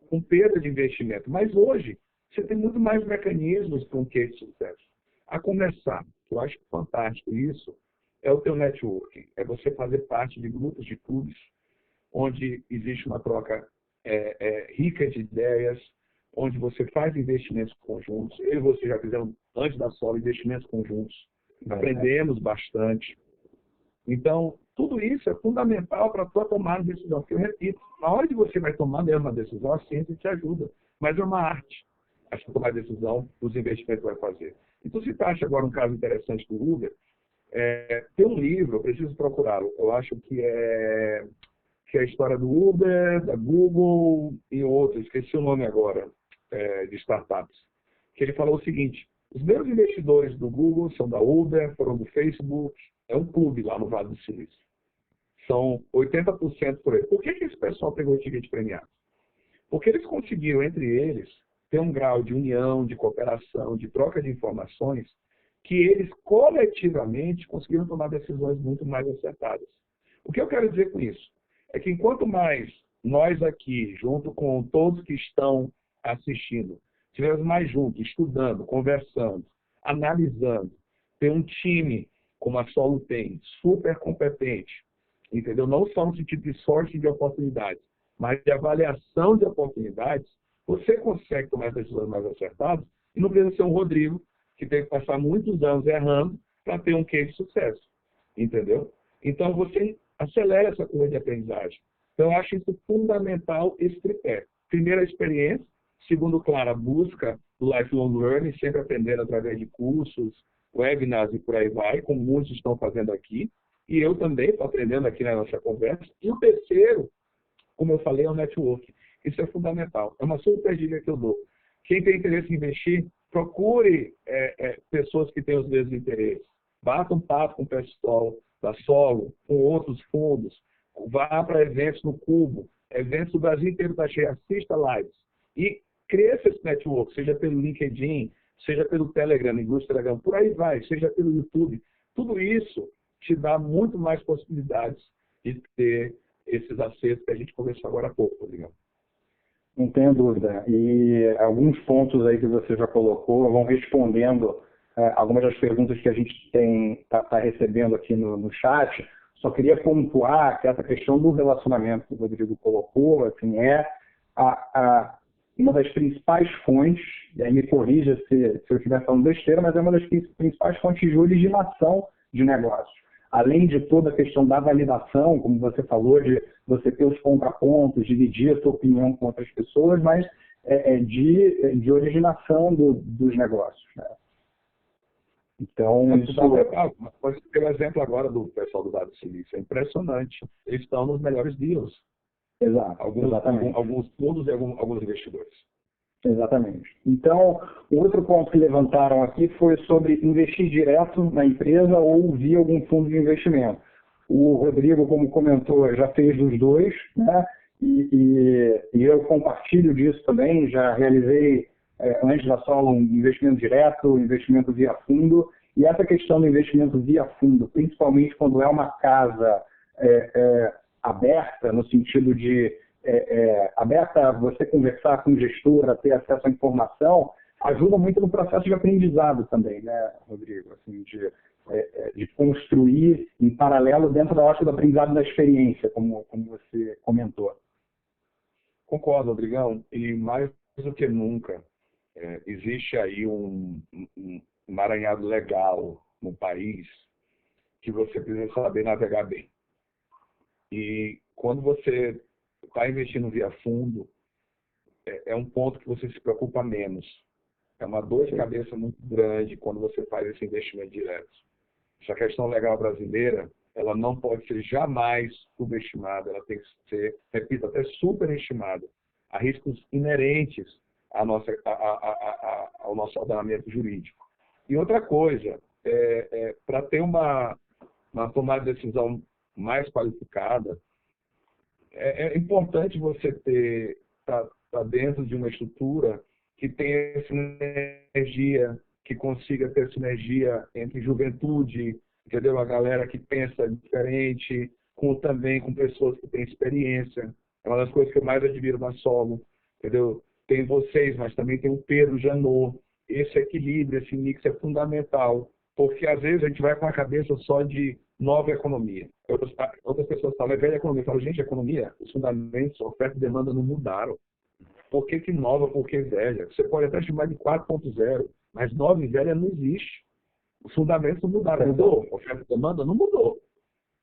Com perda de investimento. Mas hoje, você tem muito mais mecanismos para um case de sucesso. A começar, que eu acho fantástico isso, é o teu networking. É você fazer parte de grupos de clubes, onde existe uma troca rica de ideias, onde você faz investimentos conjuntos. Eu e você já fizeram, antes da Solo, investimentos conjuntos. Aprendemos bastante. Então, tudo isso é fundamental para a tua tomada de decisão. Porque eu repito, na hora que você vai tomar mesmo uma decisão, a ciência te ajuda. Mas é uma arte a tomar a decisão dos investimentos que vai fazer. Então, se tu acha agora um caso interessante do Uber, tem um livro, eu preciso procurá-lo. Eu acho que é a história do Uber, da Google e outros, esqueci o nome agora, de startups. Que ele falou o seguinte: os meus investidores do Google são da Uber, foram do Facebook, é um clube lá no Vale do Silício. São 80% por ele. Por que esse pessoal pegou o ticket premiado? Porque eles conseguiram, entre eles, ter um grau de união, de cooperação, de troca de informações, que eles coletivamente conseguiram tomar decisões muito mais acertadas. O que eu quero dizer com isso? É que enquanto mais nós aqui, junto com todos que estão assistindo, estivermos mais juntos, estudando, conversando, analisando, ter um time, como a Solo tem, super competente, entendeu? Não só no sentido de sorte de oportunidades, mas de avaliação de oportunidades, você consegue tomar decisões mais acertadas e não precisa ser um Rodrigo que tem que passar muitos anos errando para ter um case de sucesso, entendeu? Então, você acelera essa curva de aprendizagem. Então, eu acho isso fundamental, esse tripé. Primeiro, a experiência. Segundo, claro, a busca do lifelong learning, sempre aprendendo através de cursos, webinars e por aí vai, como muitos estão fazendo aqui. E eu também estou aprendendo aqui na nossa conversa. E o terceiro, como eu falei, é o networking. Isso é fundamental. É uma super dica que eu dou. Quem tem interesse em investir, procure pessoas que têm os mesmos interesses. Bata um papo com o pessoal da Solo, com outros fundos. Vá para eventos no Cubo. Eventos do Brasil inteiro está cheio. Assista lives. E cresça esse network, seja pelo LinkedIn, seja pelo Telegram, Telegram, por aí vai, seja pelo YouTube. Tudo isso te dá muito mais possibilidades de ter esses acertos que a gente conversou agora há pouco, Rodrigo. Não tenho dúvida. E alguns pontos aí que você já colocou vão respondendo algumas das perguntas que a gente está recebendo aqui no chat. Só queria pontuar que essa questão do relacionamento que o Rodrigo colocou assim, uma das principais fontes, e aí me corrija se eu estiver falando besteira, mas é uma das principais fontes de originação de negócios. Além de toda a questão da validação, como você falou, de você ter os contrapontos, dividir a sua opinião com outras pessoas, mas de originação dos negócios. Né? Então, isso... Pode ter um exemplo agora do pessoal do Vale do Silício. É impressionante. Eles estão nos melhores deals. Exato, alguns fundos e alguns investidores. Exatamente. Então, o outro ponto que levantaram aqui foi sobre investir direto na empresa ou via algum fundo de investimento. O Rodrigo, como comentou, já fez dos dois, né? E eu compartilho disso também. Já realizei, antes da Solo, um investimento direto, um investimento via fundo. E essa questão do investimento via fundo, principalmente quando é uma casa aberta, no sentido de aberta a você conversar com o gestor, a ter acesso à informação, ajuda muito no processo de aprendizado também, né, Rodrigo? Assim, de construir em paralelo dentro da ótica do aprendizado da experiência, como você comentou. Concordo, Rodrigão. E mais do que nunca, existe aí um emaranhado legal no país que você precisa saber navegar bem. E quando você está investindo via fundo, é um ponto que você se preocupa menos. É uma dor de cabeça muito grande quando você faz esse investimento direto. Essa questão legal brasileira, ela não pode ser jamais subestimada, ela tem que ser, repito, até superestimada. Há riscos inerentes ao nosso ordenamento jurídico. E outra coisa, para ter uma tomada de decisão mais qualificada, é importante você estar dentro de uma estrutura que tenha sinergia, que consiga ter sinergia entre juventude, entendeu? A galera que pensa diferente, também com pessoas que têm experiência. É uma das coisas que eu mais admiro na Solo, entendeu? Tem vocês, mas também tem o Pedro Janot. Esse equilíbrio, esse mix é fundamental, porque às vezes a gente vai com a cabeça só de nova economia. Outras pessoas falam, é velha economia. Eu falo, gente, a economia, os fundamentos, oferta e demanda não mudaram. Por que nova, por que velha? Você pode até chamar de 4.0, mas nova e velha não existe. Os fundamentos não mudaram. Mudou? Oferta e demanda não mudou.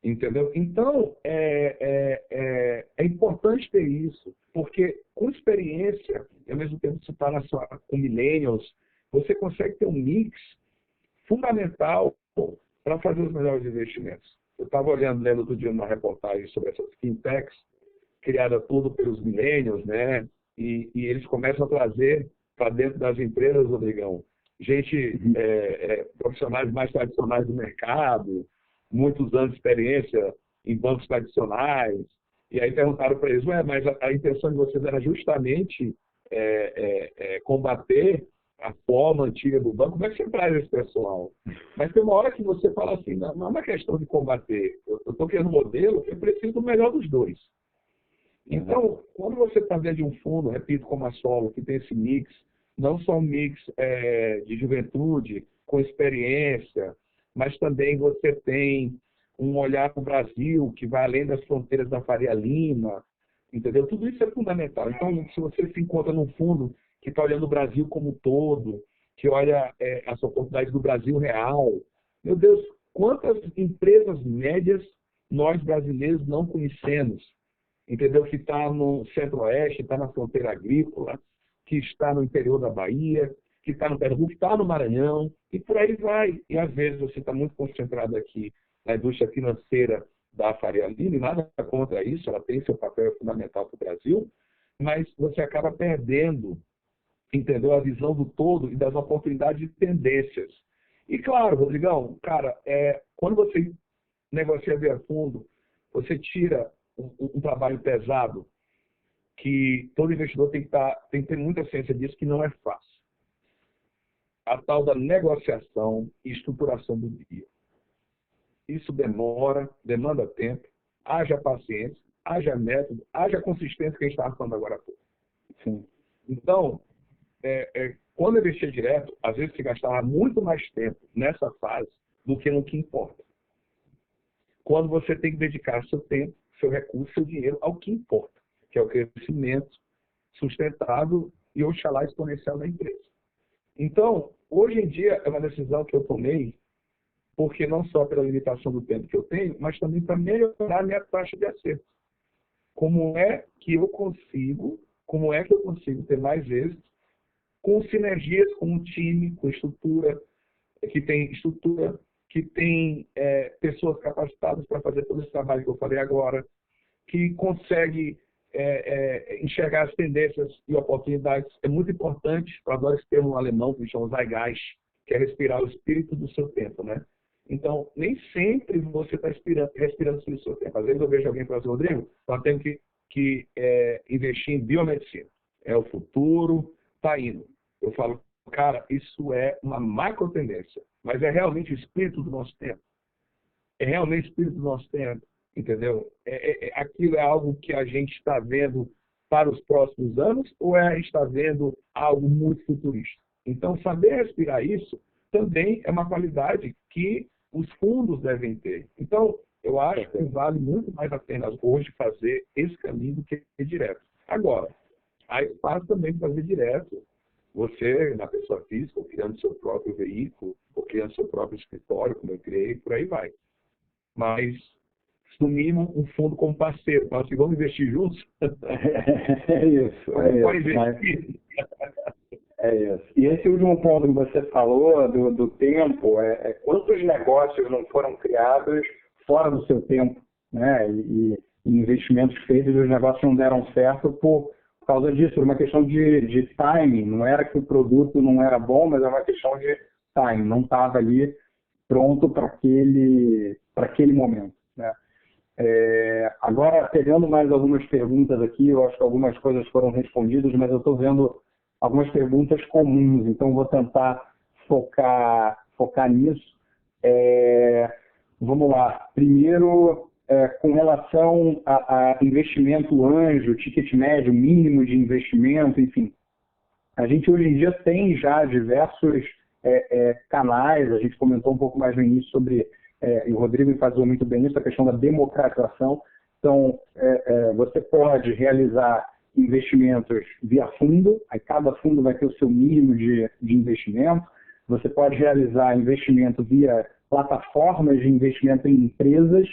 Entendeu? Então, é importante ter isso, porque com experiência, e ao mesmo tempo você está com millennials, você consegue ter um mix fundamental para fazer os melhores investimentos. Eu estava lendo outro dia uma reportagem sobre essas fintechs, criada tudo pelos millennials, né? E eles começam a trazer para dentro das empresas, Rodrigão, gente, profissionais mais tradicionais do mercado, muitos anos de experiência em bancos tradicionais, e aí perguntaram para eles, mas a intenção de vocês era justamente combater a forma antiga do banco. Como é que você traz esse pessoal? Mas tem uma hora que você fala assim, não é uma questão de combater, eu estou querendo um modelo que eu preciso do melhor dos dois. Então, quando você está dentro de um fundo, repito, como a Solo, que tem esse mix, não só um mix de juventude, com experiência, mas também você tem um olhar para o Brasil, que vai além das fronteiras da Faria Lima, entendeu? Tudo isso é fundamental. Então, se você se encontra num fundo que está olhando o Brasil como um todo, que olha as oportunidades do Brasil real, meu Deus, quantas empresas médias nós brasileiros não conhecemos, entendeu? Que está no Centro-Oeste, está na fronteira agrícola, que está no interior da Bahia, que está no Pernambuco, que está no Maranhão, e por aí vai. E às vezes você está muito concentrado aqui na indústria financeira da Faria Lima, e nada contra isso, ela tem seu papel fundamental para o Brasil, mas você acaba perdendo, entendeu? A visão do todo e das oportunidades e tendências. E claro, Rodrigão, cara, quando você negocia via fundo, você tira um trabalho pesado, que todo investidor tem que ter muita ciência disso, que não é fácil. A tal da negociação e estruturação do dia. Isso demanda tempo, haja paciência, haja método, haja consistência que a gente estava falando agora há pouco. Sim. Então, quando eu investia direto, às vezes se gastava muito mais tempo nessa fase do que no que importa. Quando você tem que dedicar seu tempo, seu recurso, seu dinheiro ao que importa, que é o crescimento sustentável e, oxalá, exponencial da empresa. Então, hoje em dia, é uma decisão que eu tomei, porque não só pela limitação do tempo que eu tenho, mas também para melhorar a minha taxa de acerto. Como é que eu consigo ter mais êxito com sinergias com um time, com estrutura, que tem pessoas capacitadas para fazer todo esse trabalho que eu falei agora, que consegue enxergar as tendências e oportunidades. É muito importante, eu adoro esse termo alemão, que chama Zeitgeist, que é respirar o espírito do seu tempo, né? Então, nem sempre você está respirando sobre o seu tempo. Às vezes eu vejo alguém falando assim, Rodrigo, nós temos que investir em biomedicina. É o futuro, está indo. Eu falo, cara, isso é uma macro tendência, mas é realmente o espírito do nosso tempo. É realmente o espírito do nosso tempo, entendeu? Aquilo é algo que a gente está vendo para os próximos anos ou a gente está vendo algo muito futurista? Então, saber respirar isso também é uma qualidade que os fundos devem ter. Então, eu acho que vale muito mais a pena hoje fazer esse caminho do que direto. Agora, há espaço também para fazer direto. Você, na pessoa física, ou criando seu próprio veículo, ou criando seu próprio escritório, como eu criei, por aí vai. Mas, no mínimo, um fundo como parceiro. Fala assim, vamos investir juntos? É isso. Pode investir. É isso. E esse último ponto que você falou do tempo, quantos negócios não foram criados fora do seu tempo, né? E investimentos feitos e os negócios não deram certo por causa disso, por uma questão de timing. Não era que o produto não era bom, mas era uma questão de timing. Não estava ali pronto para aquele momento, né? Agora, pegando mais algumas perguntas aqui, eu acho que algumas coisas foram respondidas, mas eu estou vendo algumas perguntas comuns, então vou tentar focar nisso. Vamos lá. Primeiro, com relação a investimento anjo, ticket médio, mínimo de investimento, enfim. A gente hoje em dia tem já diversos canais, a gente comentou um pouco mais no início sobre, e o Rodrigo enfatiza muito bem isso, a questão da democratização. Então, você pode realizar investimentos via fundo, aí cada fundo vai ter o seu mínimo de investimento. Você pode realizar investimento via plataformas de investimento em empresas,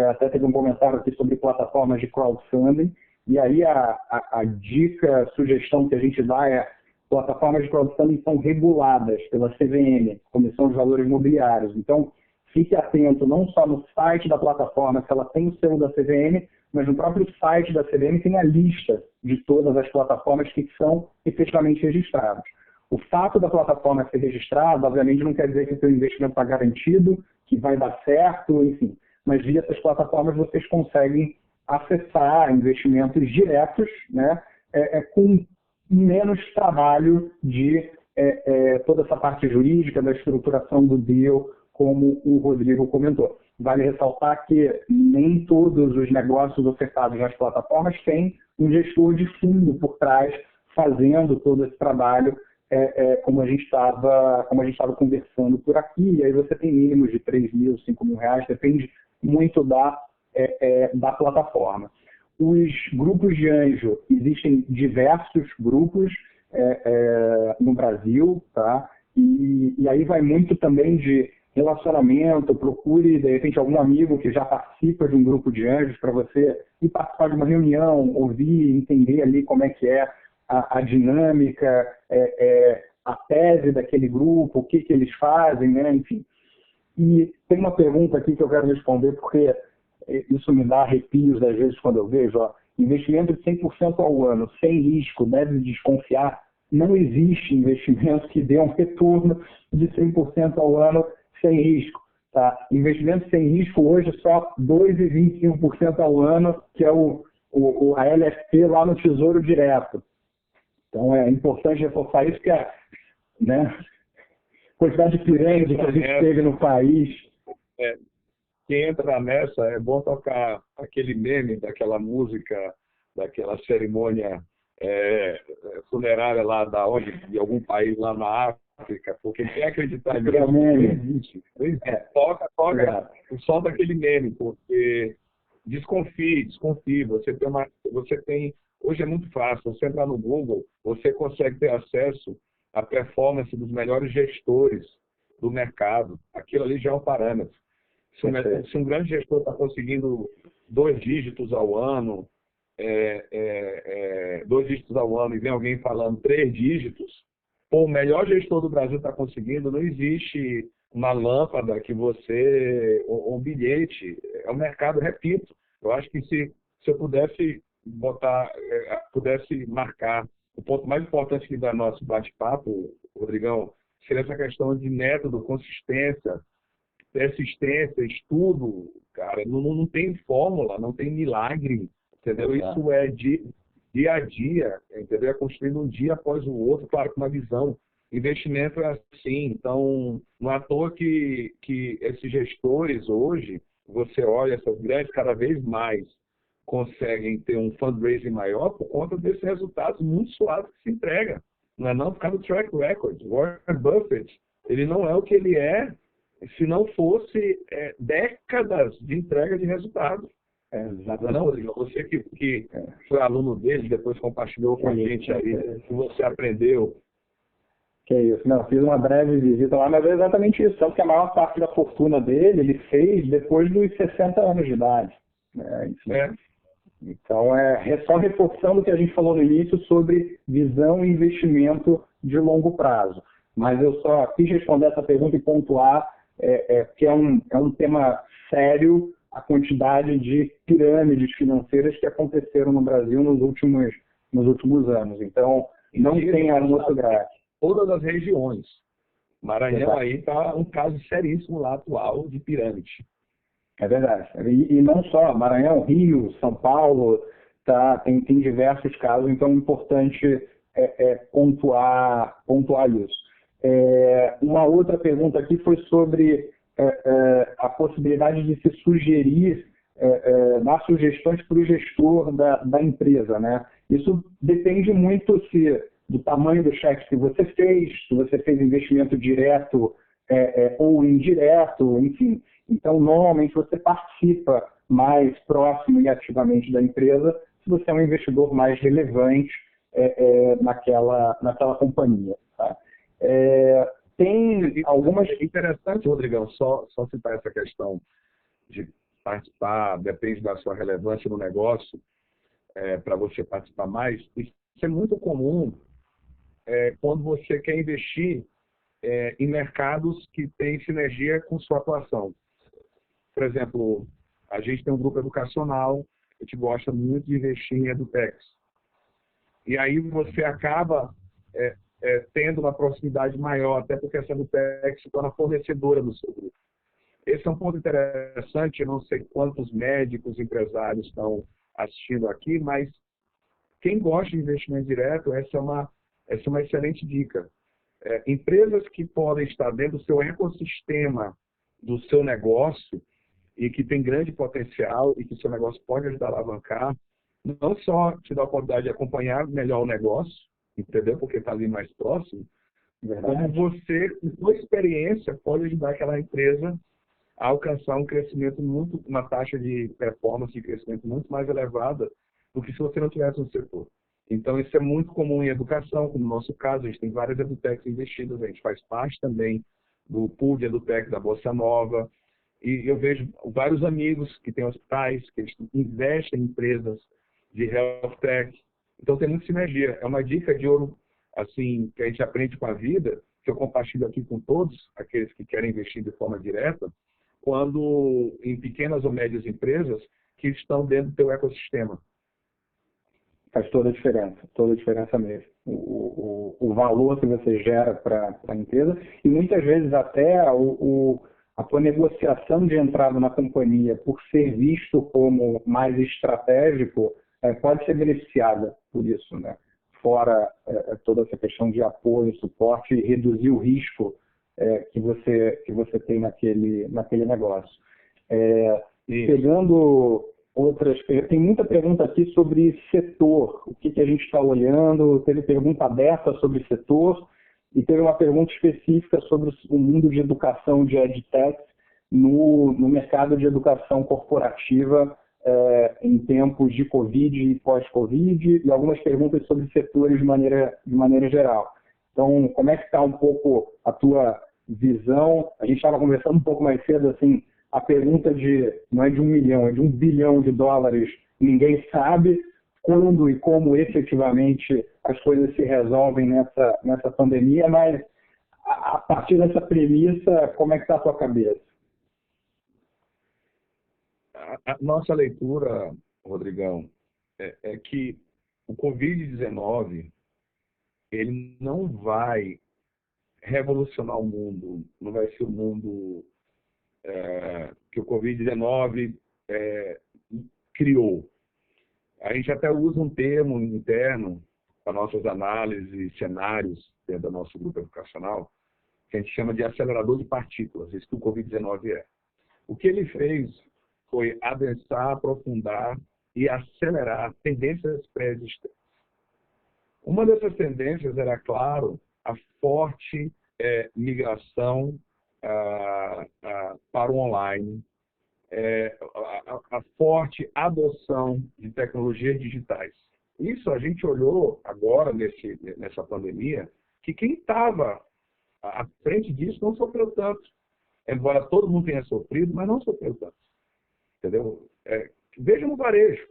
até teve um comentário aqui sobre plataformas de crowdfunding, e aí a dica, a sugestão que a gente dá é plataformas de crowdfunding são reguladas pela CVM, Comissão de Valores Imobiliários. Então, fique atento não só no site da plataforma, se ela tem o selo da CVM, mas no próprio site da CVM tem a lista de todas as plataformas que são efetivamente registradas. O fato da plataforma ser registrada, obviamente, não quer dizer que o seu investimento está garantido, que vai dar certo, enfim. Mas via essas plataformas vocês conseguem acessar investimentos diretos, né, com menos trabalho de toda essa parte jurídica, da estruturação do deal, como o Rodrigo comentou. Vale ressaltar que nem todos os negócios ofertados nas plataformas têm um gestor de fundo por trás fazendo todo esse trabalho, como a gente estava conversando por aqui. E aí você tem mínimos de 3 mil, 5 mil reais, depende muito da plataforma. Os grupos de anjo, existem diversos grupos no Brasil, tá? E aí vai muito também de relacionamento. Procure, de repente, algum amigo que já participa de um grupo de anjos para você ir participar de uma reunião, ouvir, entender ali como é que é a dinâmica, a tese daquele grupo, o que eles fazem, né? Enfim. E tem uma pergunta aqui que eu quero responder, porque isso me dá arrepios às vezes quando eu vejo. investimento de 100% ao ano, sem risco, deve desconfiar. Não existe investimento que dê um retorno de 100% ao ano sem risco. Tá? Investimento sem risco hoje só 2,25% ao ano, que é a LFP lá no Tesouro Direto. Então é importante reforçar isso, que a quantidade de pirâmide que a gente teve no país. Quem entra nessa, é bom tocar aquele meme daquela música, daquela cerimônia funerária lá de algum país lá na África, porque quem acreditar nisso não existe. Toca o som daquele meme, porque desconfie. Hoje é muito fácil, você entrar no Google, você consegue ter acesso à performance dos melhores gestores do mercado. Aquilo ali já é um parâmetro. Se um grande gestor está conseguindo 2 dígitos ao ano, 2 dígitos ao ano, e vem alguém falando 3 dígitos, o melhor gestor do Brasil está conseguindo, não existe uma lâmpada que um bilhete, é um mercado, repito. Eu acho que se eu pudesse marcar o ponto mais importante que dá nosso bate-papo, Rodrigão, seria essa questão de método, consistência, persistência, estudo, cara. Não tem fórmula, não tem milagre, entendeu? Isso é dia a dia, entendeu? É construindo um dia após o outro, claro, com uma visão. Investimento é assim, então não é à toa que esses gestores hoje, você olha, essas grandes cada vez mais conseguem ter um fundraising maior por conta desses resultados muito suaves que se entrega. Não é não por causa do track record. Warren Buffett, ele não é o que ele é se não fosse décadas de entrega de resultados. Não, Rodrigo? Você que foi aluno dele, depois compartilhou com a gente aí, que você aprendeu. Que é isso. Não, fiz uma breve visita lá, mas é exatamente isso. Sabe que a maior parte da fortuna dele, ele fez depois dos 60 anos de idade. Então, só reforçando o que a gente falou no início sobre visão e investimento de longo prazo. Mas eu só quis responder essa pergunta e pontuar que é um tema sério, a quantidade de pirâmides financeiras que aconteceram no Brasil nos últimos anos. Então, não tem almoço grátis. Todas as regiões. Maranhão aí está um caso seríssimo lá atual de pirâmide. É verdade. E não só, Maranhão, Rio, São Paulo, tem diversos casos, então é importante pontuar isso. Uma outra pergunta aqui foi sobre a possibilidade de se sugerir, dar sugestões para o gestor da empresa, né? Isso depende muito do tamanho do cheque que você fez, se você fez investimento direto ou indireto, enfim. Então, normalmente, você participa mais próximo e ativamente da empresa se você é um investidor mais relevante naquela companhia. Tá? Tem algumas... Interessante, Rodrigão, só citar essa questão de participar, depende da sua relevância no negócio, para você participar mais. Isso é muito comum quando você quer investir em mercados que têm sinergia com sua atuação. Por exemplo, a gente tem um grupo educacional, a gente gosta muito de investir em edutechs. E aí você acaba tendo uma proximidade maior, até porque essa edutech se torna fornecedora do seu grupo. Esse é um ponto interessante, eu não sei quantos médicos, empresários estão assistindo aqui, mas quem gosta de investimento direto, essa é uma excelente dica. Empresas que podem estar dentro do seu ecossistema, do seu negócio, e que tem grande potencial e que o seu negócio pode ajudar a alavancar, não só te dá a oportunidade de acompanhar melhor o negócio, entendeu? Porque está ali mais próximo, como você, com sua experiência, pode ajudar aquela empresa a alcançar um crescimento uma taxa de performance de crescimento muito mais elevada do que se você não tivesse no setor. Então, isso é muito comum em educação, como no nosso caso, a gente tem várias edutechs investidas, a gente faz parte também do pool de edutech da Bossa Nova, e eu vejo vários amigos que têm hospitais, que eles investem em empresas de health tech. Então, tem muita sinergia. É uma dica de ouro, assim, que a gente aprende com a vida, que eu compartilho aqui com todos, aqueles que querem investir de forma direta, quando em pequenas ou médias empresas que estão dentro do teu ecossistema. Faz toda a diferença mesmo. O valor que você gera para a empresa e muitas vezes até a tua negociação de entrada na companhia por ser visto como mais estratégico pode ser beneficiada por isso, né? Fora toda essa questão de apoio, suporte e reduzir o risco que você tem naquele negócio. Pegando outras, tem muita pergunta aqui sobre setor, o que a gente está olhando, teve pergunta aberta sobre setor e teve uma pergunta específica sobre o mundo de educação de EdTech no mercado de educação corporativa em tempos de Covid e pós-Covid, e algumas perguntas sobre setores de maneira geral. Então, como é que está um pouco a tua visão? A gente estava conversando um pouco mais cedo, assim, a pergunta não é de 1 milhão, é de 1 bilhão de dólares, ninguém sabe quando e como efetivamente as coisas se resolvem nessa pandemia, mas a partir dessa premissa, como é que está a tua cabeça? A nossa leitura, Rodrigão, é que o Covid-19 ele não vai revolucionar o mundo, não vai ser o mundo que o Covid-19 criou. A gente até usa um termo interno para nossas análises e cenários dentro do nosso grupo educacional, que a gente chama de acelerador de partículas, isso que o Covid-19 é. O que ele fez foi adensar, aprofundar e acelerar tendências pré-existentes. Uma dessas tendências era, claro, a forte migração para o online, a forte adoção de tecnologias digitais. Isso a gente olhou agora, nessa pandemia, que quem estava à frente disso não sofreu tanto. Embora todo mundo tenha sofrido, mas não sofreu tanto. Entendeu? Veja no varejo.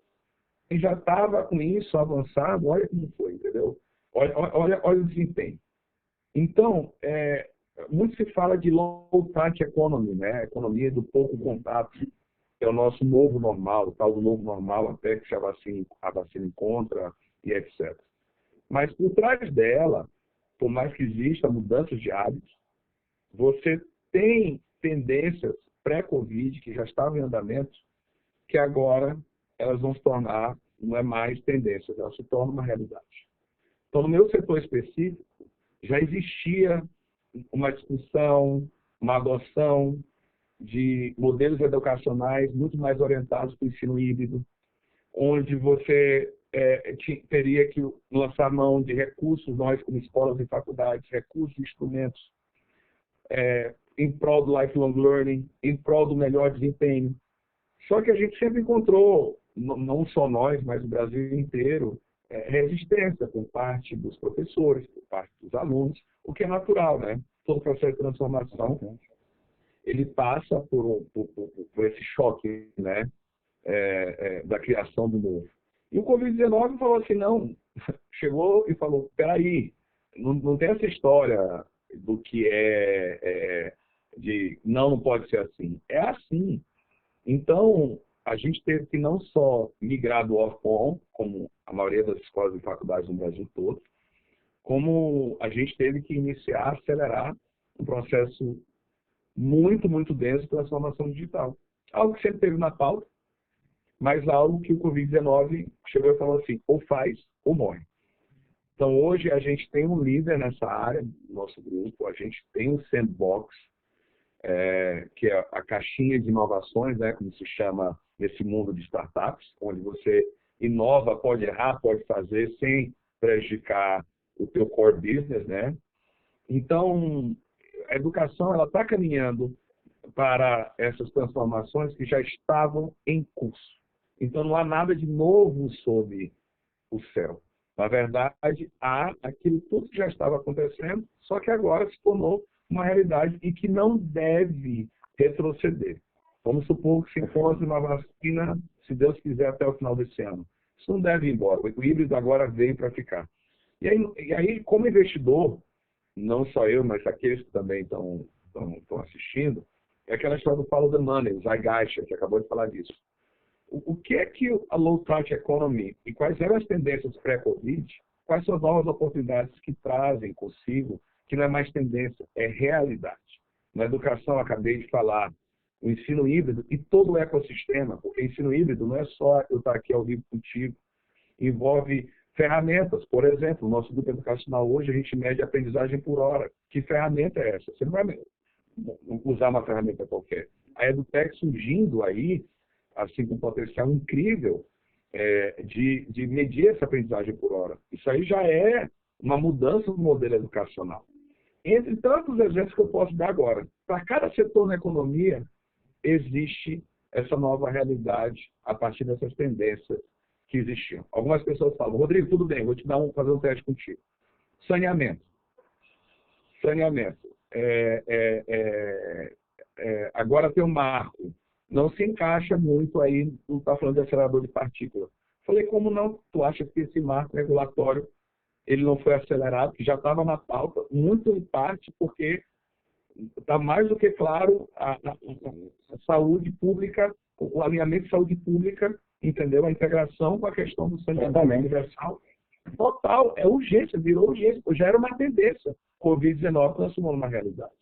Quem já estava com isso avançado, olha como foi, entendeu? Olha o desempenho. Então, muito se fala de low touch economy, né? A economia do pouco contato, que é o nosso novo normal, o tal do novo normal, até que a vacina encontra e etc. Mas por trás dela, por mais que exista mudanças de hábitos, você tem tendências pré-Covid que já estavam em andamento, que agora elas vão se tornar, não é mais tendências, elas se tornam uma realidade. Então, no meu setor específico, já existia uma discussão, uma adoção de modelos educacionais muito mais orientados para o ensino híbrido, onde você teria que lançar mão de recursos, nós como escolas e faculdades, recursos e instrumentos, em prol do lifelong learning, em prol do melhor desempenho. Só que a gente sempre encontrou, não só nós, mas o Brasil inteiro, resistência por parte dos professores, por parte dos alunos, o que é natural, né? Todo processo de transformação, ele passa por esse choque, né? Da criação do novo. E o Covid-19 falou assim, não, chegou e falou, peraí, não tem essa história do que de não pode ser assim. É assim. Então, a gente teve que não só migrar do off-on, como a maioria das escolas e faculdades no Brasil todo, como a gente teve que iniciar, acelerar um processo muito, muito denso de transformação digital. Algo que sempre teve na pauta, mas algo que o Covid-19 chegou e falou assim, ou faz ou morre. Então, hoje a gente tem um líder nessa área, no nosso grupo, a gente tem um sandbox, que é a caixinha de inovações, né, como se chama nesse mundo de startups, onde você inova, pode errar, pode fazer, sem prejudicar o teu core business, né? Então, a educação ela está caminhando para essas transformações que já estavam em curso. Então, não há nada de novo sob o céu. Na verdade, há aquilo tudo que já estava acontecendo, só que agora se tornou uma realidade e que não deve retroceder. Vamos supor que se encontre uma vacina, se Deus quiser, até o final desse ano. Isso não deve ir embora. O híbrido agora veio para ficar. E aí, como investidor, não só eu, mas aqueles que também estão assistindo, é aquela história do follow the money, o Zeitgeist, que acabou de falar disso. O que é que a low touch economy e quais eram as tendências pré-Covid? Quais são as novas oportunidades que trazem consigo, que não é mais tendência, é realidade. Na educação, acabei de falar, o ensino híbrido e todo o ecossistema, porque ensino híbrido não é só eu estar aqui ao vivo contigo, envolve ferramentas. Por exemplo, no nosso grupo educacional hoje, a gente mede a aprendizagem por hora. Que ferramenta é essa? Você não vai usar uma ferramenta qualquer. A EduTech surgindo aí, assim, com um potencial incrível de medir essa aprendizagem por hora. Isso aí já é uma mudança no modelo educacional. Entre tantos exemplos que eu posso dar agora, para cada setor na economia, existe essa nova realidade a partir dessas tendências que existiam. Algumas pessoas falam, Rodrigo, tudo bem, vou te fazer um teste contigo. Saneamento. Saneamento. Agora tem um marco. Não se encaixa muito aí, não está falando de acelerador de partículas. Falei, como não? Tu acha que esse marco regulatório ele não foi acelerado, que já estava na pauta, muito em parte porque está mais do que claro a saúde pública, o alinhamento de saúde pública, entendeu? A integração com a questão do saneamento universal. Total, é urgência, virou urgência, já era uma tendência. Covid-19 transformou numa realidade.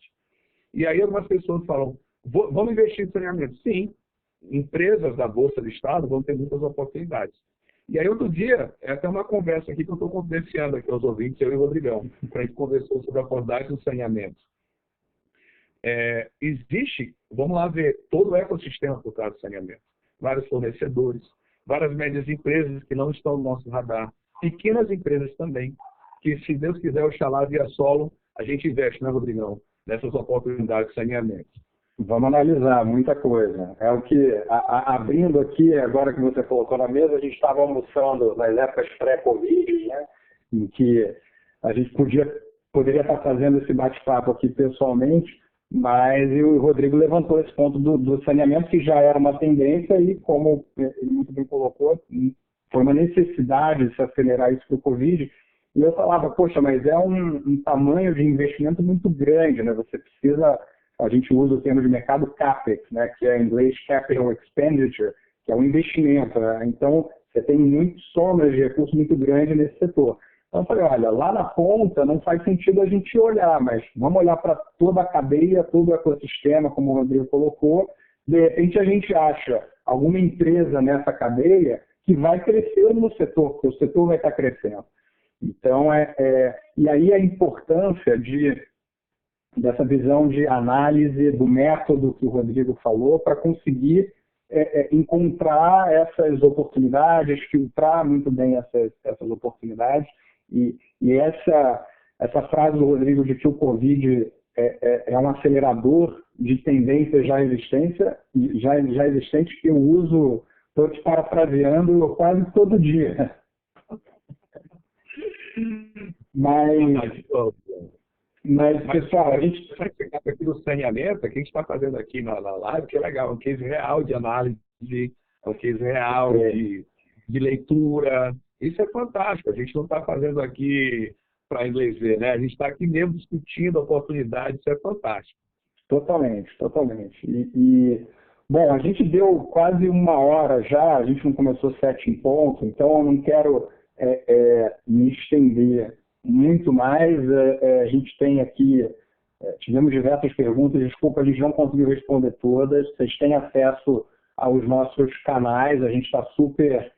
E aí algumas pessoas falam, vamos investir em saneamento? Sim, empresas da Bolsa do Estado vão ter muitas oportunidades. E aí outro dia, é até uma conversa aqui que eu estou confidenciando aqui aos ouvintes, eu e o Rodrigão, para a gente conversar sobre a oportunidade do saneamento. Existe, vamos lá ver, todo o ecossistema por trás do saneamento. Vários fornecedores, várias médias empresas que não estão no nosso radar, pequenas empresas também, que se Deus quiser, oxalá via solo, a gente investe, né, Rodrigão, nessas oportunidades de saneamento. Vamos analisar muita coisa. É o que, abrindo aqui, agora que você colocou na mesa, a gente estava almoçando nas épocas pré-Covid, né, em que a gente poderia estar fazendo esse bate-papo aqui pessoalmente, mas o Rodrigo levantou esse ponto do saneamento, que já era uma tendência e, como ele muito bem colocou, foi uma necessidade de se acelerar isso para o Covid. E eu falava, poxa, mas é um tamanho de investimento muito grande, né? Você precisa, a gente usa o termo de mercado CAPEX, né? Que é em inglês Capital Expenditure, que é um investimento, né? Então, você tem muitas somas de recursos muito grandes nesse setor. Então, eu falei, olha, lá na ponta não faz sentido a gente olhar, mas vamos olhar para toda a cadeia, todo o ecossistema, como o Rodrigo colocou. De repente, a gente acha alguma empresa nessa cadeia que vai crescer no setor, porque o setor vai estar crescendo. Então, e aí a importância dessa visão de análise do método que o Rodrigo falou para conseguir encontrar essas oportunidades, filtrar muito bem essas oportunidades. E essa frase do Rodrigo de que o Covid é um acelerador de tendências já existentes que eu uso, estou te parafraseando quase todo dia. Mas, pessoal, a gente vai pegar aqui no saneamento, que a gente está fazendo aqui na live, que é legal, é um case real de análise, é um case real de leitura. Isso é fantástico. A gente não está fazendo aqui para inglês ver, né? A gente está aqui mesmo discutindo oportunidades, isso é fantástico. Totalmente. Bom, a gente deu quase 1 hora já, a gente não começou 7 em ponto, então eu não quero me estender muito mais. A gente tem aqui, tivemos diversas perguntas, desculpa, a gente não conseguiu responder todas. Vocês têm acesso aos nossos canais, a gente está super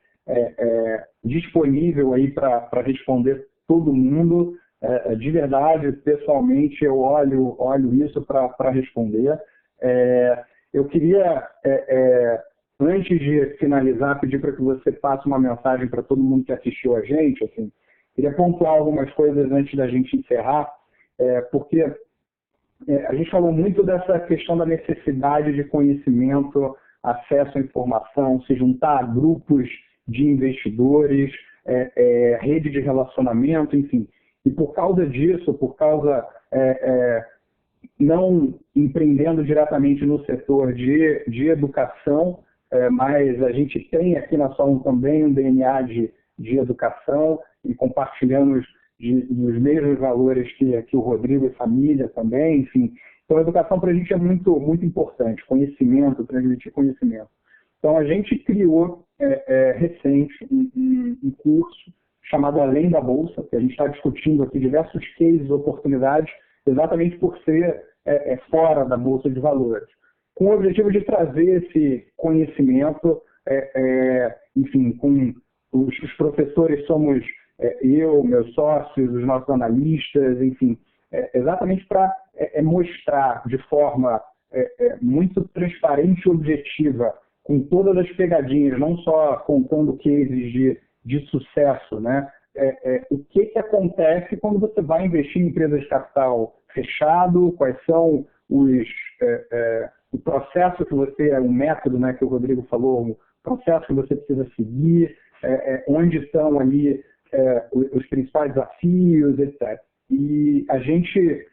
disponível aí para responder todo mundo. De verdade, pessoalmente, eu olho isso para responder. Eu queria, antes de finalizar, pedir para que você passe uma mensagem para todo mundo que assistiu a gente. Assim, queria pontuar algumas coisas antes da gente encerrar, porque a gente falou muito dessa questão da necessidade de conhecimento, acesso à informação, se juntar a grupos de investidores, rede de relacionamento, enfim. E por causa disso, não empreendendo diretamente no setor de educação, mas a gente tem aqui na Solon também um DNA de educação e compartilhamos dos mesmos valores que o Rodrigo e família também, enfim. Então, a educação para a gente é muito, muito importante, conhecimento, transmitir conhecimento. Então, a gente criou recente um curso chamado Além da Bolsa, que a gente está discutindo aqui diversos cases, oportunidades, exatamente por ser fora da Bolsa de Valores, com o objetivo de trazer esse conhecimento, enfim, com os professores somos eu, meus sócios, os nossos analistas, enfim, exatamente para mostrar de forma muito transparente e objetiva, com todas as pegadinhas, não só contando cases de sucesso, né? O que acontece quando você vai investir em empresas de capital fechado, quais são o processo que você, o método, né, que o Rodrigo falou, o processo que você precisa seguir, onde estão ali os principais desafios, etc. E a gente,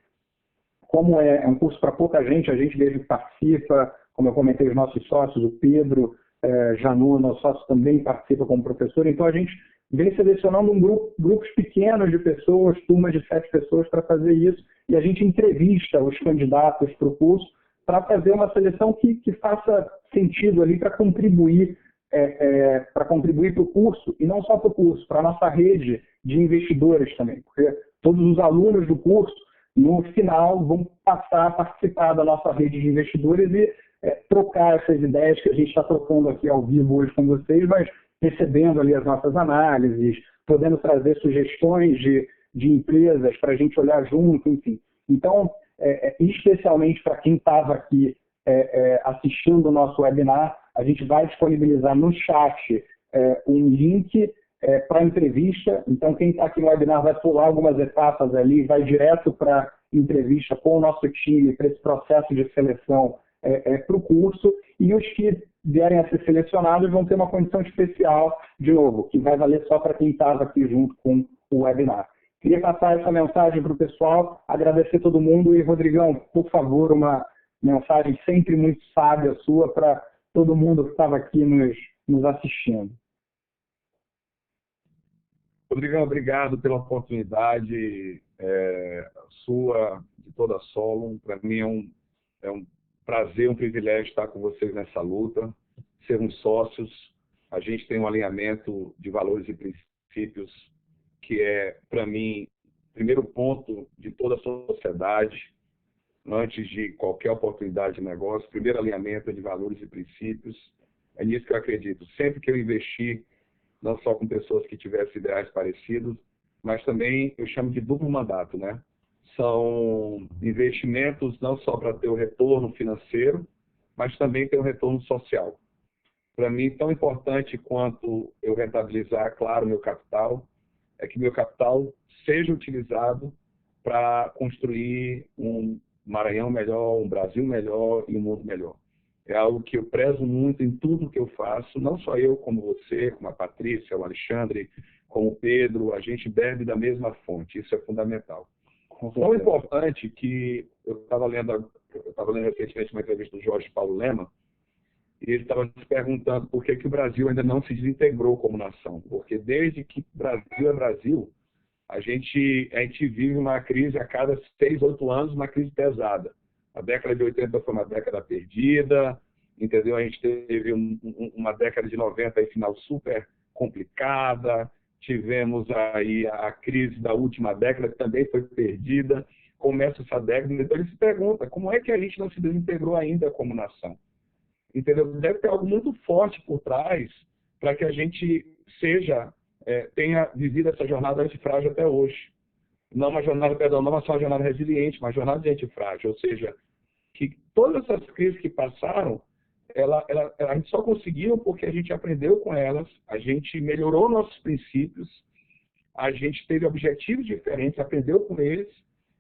como é um curso para pouca gente, a gente mesmo participa, como eu comentei, os nossos sócios, o Pedro Janu, nosso sócio, também participa como professor, então a gente vem selecionando grupos pequenos de pessoas, turmas de 7 pessoas para fazer isso, e a gente entrevista os candidatos para o curso para fazer uma seleção que faça sentido ali para contribuir para o curso, e não só para o curso, para a nossa rede de investidores também, porque todos os alunos do curso, no final, vão passar a participar da nossa rede de investidores e trocar essas ideias que a gente está trocando aqui ao vivo hoje com vocês, mas recebendo ali as nossas análises, podendo trazer sugestões de empresas para a gente olhar junto, enfim. Então, especialmente para quem estava aqui assistindo o nosso webinar, a gente vai disponibilizar no chat um link para a entrevista. Então, quem está aqui no webinar vai pular algumas etapas ali, vai direto para a entrevista com o nosso time, para esse processo de seleção para o curso. E os que vierem a ser selecionados vão ter uma condição especial, de novo, que vai valer só para quem estava aqui junto com o webinar. Queria passar essa mensagem para o pessoal, agradecer todo mundo. E, Rodrigão, por favor, uma mensagem sempre muito sábia sua para todo mundo que estava aqui nos assistindo. Rodrigão, obrigado pela oportunidade sua, de toda a Solon. Para mim é um prazer, um privilégio estar com vocês nessa luta, sermos sócios. A gente tem um alinhamento de valores e princípios que é, para mim, o primeiro ponto de toda a sociedade, antes de qualquer oportunidade de negócio. Primeiro alinhamento é de valores e princípios. É nisso que eu acredito. Sempre que eu investi, não só com pessoas que tivessem ideais parecidos, mas também eu chamo de duplo mandato, né? São investimentos não só para ter o retorno financeiro, mas também ter o retorno social. Para mim, tão importante quanto eu rentabilizar, claro, meu capital, é que meu capital seja utilizado para construir um Maranhão melhor, um Brasil melhor e um mundo melhor. É algo que eu prezo muito em tudo que eu faço, não só eu, como você, como a Patrícia, o Alexandre, como o Pedro, a gente bebe da mesma fonte, isso é fundamental. Tão importante que eu estava lendo recentemente uma entrevista do Jorge Paulo Lema, e ele estava se perguntando por que o Brasil ainda não se desintegrou como nação, porque desde que Brasil é Brasil, a gente vive uma crise a cada 6, 8 anos, uma crise pesada. A década de 80 foi uma década perdida, entendeu? A gente teve uma década de 90 aí, final super complicada, tivemos aí a crise da última década, que também foi perdida, começa essa década, então ele se pergunta, como é que a gente não se desintegrou ainda como nação? Entendeu? Deve ter algo muito forte por trás para que a gente tenha vivido essa jornada antifrágil até hoje. Não uma jornada, não só uma jornada resiliente, mas uma jornada de antifrágil. Ou seja, que todas essas crises que passaram, a gente só conseguiu porque a gente aprendeu com elas, a gente melhorou nossos princípios, a gente teve objetivos diferentes, aprendeu com eles,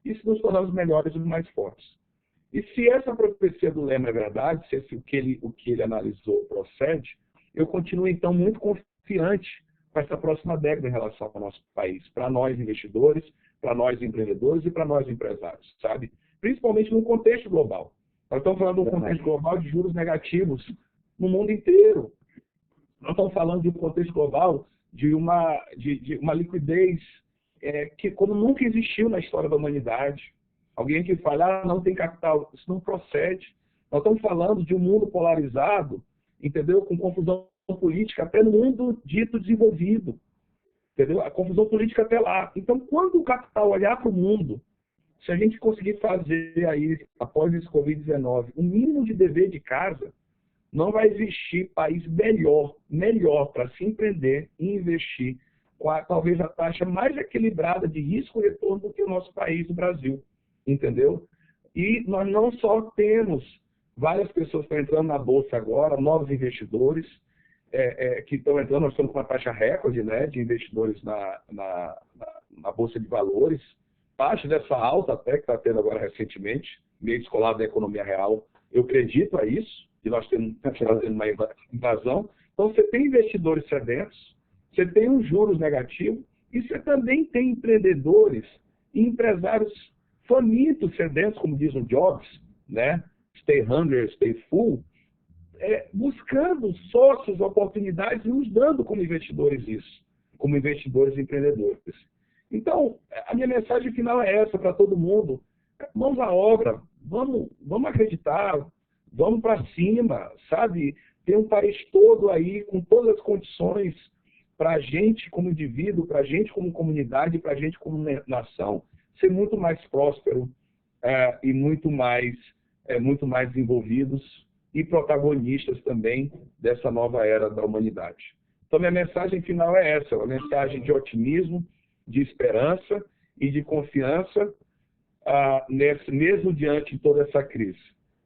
e se nos tornamos melhores e mais fortes. E se essa profecia do Lema é verdade, se o que ele analisou procede, eu continuo, então, muito confiante com essa próxima década em relação ao nosso país, para nós investidores, para nós empreendedores e para nós empresários, sabe? Principalmente num contexto global. Nós estamos falando de um contexto global de juros negativos no mundo inteiro. Nós estamos falando de um contexto global de uma liquidez que como nunca existiu na história da humanidade. Alguém que fala, não tem capital, isso não procede. Nós estamos falando de um mundo polarizado entendeu? Com confusão política até no mundo dito desenvolvido, entendeu? A confusão política até lá. Então, quando o capital olhar para o mundo, se a gente conseguir fazer aí, após esse Covid-19, um mínimo de dever de casa, não vai existir país melhor para se empreender e investir com talvez a taxa mais equilibrada de risco e retorno do que o nosso país, o Brasil, entendeu? E nós não só temos várias pessoas que estão entrando na Bolsa agora, novos investidores que estão entrando, nós estamos com uma taxa recorde, né, de investidores na Bolsa de Valores, parte dessa alta até que está tendo agora recentemente, meio descolado da economia real, eu acredito a isso, que nós estamos fazendo uma invasão. Então, você tem investidores sedentos, você tem os juros negativos, e você também tem empreendedores e empresários famintos, sedentos, como diz o Jobs, né? Stay hungry, stay full, buscando sócios, oportunidades e nos dando como investidores isso, como investidores e empreendedores. Então, a minha mensagem final é essa para todo mundo. Mãos à obra, vamos acreditar, vamos para cima, sabe? Tem um país todo aí com todas as condições para a gente como indivíduo, para a gente como comunidade, para a gente como nação, ser muito mais próspero e muito mais desenvolvidos e protagonistas também dessa nova era da humanidade. Então, minha mensagem final é essa, uma mensagem de otimismo, de esperança e de confiança mesmo diante de toda essa crise.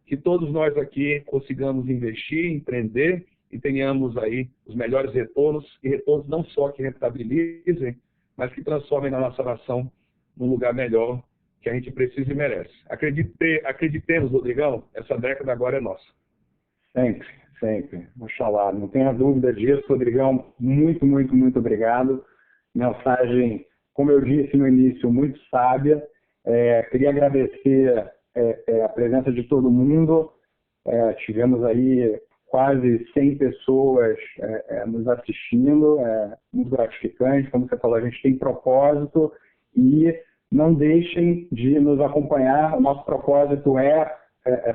Que todos nós aqui consigamos investir, empreender e tenhamos aí os melhores retornos, e retornos não só que rentabilizem, mas que transformem a nossa nação num lugar melhor que a gente precisa e merece. Acreditemos, Rodrigão, essa década agora é nossa. Sempre, sempre. Oxalá, não tenha dúvida disso, Rodrigão. Muito, muito, muito obrigado. Mensagem, como eu disse no início, muito sábia. Queria agradecer a presença de todo mundo. Tivemos aí quase 100 pessoas nos assistindo, muito gratificante. Como você falou, a gente tem propósito e não deixem de nos acompanhar. O nosso propósito é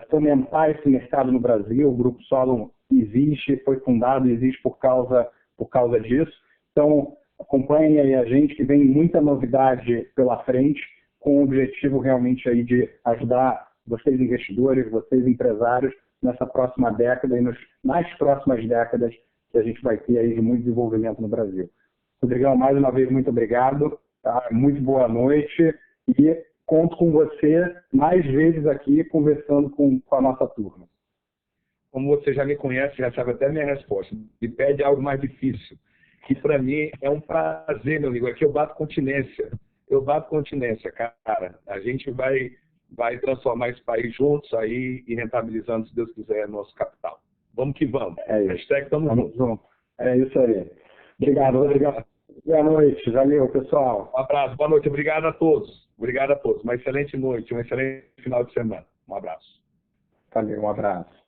fomentar esse mercado no Brasil. O Grupo Solon existe, foi fundado e existe por causa disso. Então, acompanhem aí a gente, que vem muita novidade pela frente, com o objetivo realmente aí de ajudar vocês investidores, vocês empresários, nessa próxima década e nas próximas décadas que a gente vai ter aí de muito desenvolvimento no Brasil. Rodrigão, mais uma vez, muito obrigado. Tá? Muito boa noite e conto com você mais vezes aqui conversando com a nossa turma. Como você já me conhece, já sabe até a minha resposta. Me pede algo mais difícil, que para mim é um prazer, meu amigo. Aqui eu bato continência. Cara. A gente vai transformar esse país juntos aí e rentabilizando, se Deus quiser, nosso capital. Vamos que vamos. Hashtag tamo junto. É isso aí. Obrigado, Rodrigo. Boa noite. Valeu, pessoal. Um abraço. Boa noite. Obrigado a todos. Uma excelente noite, um excelente final de semana. Um abraço. Valeu, um abraço.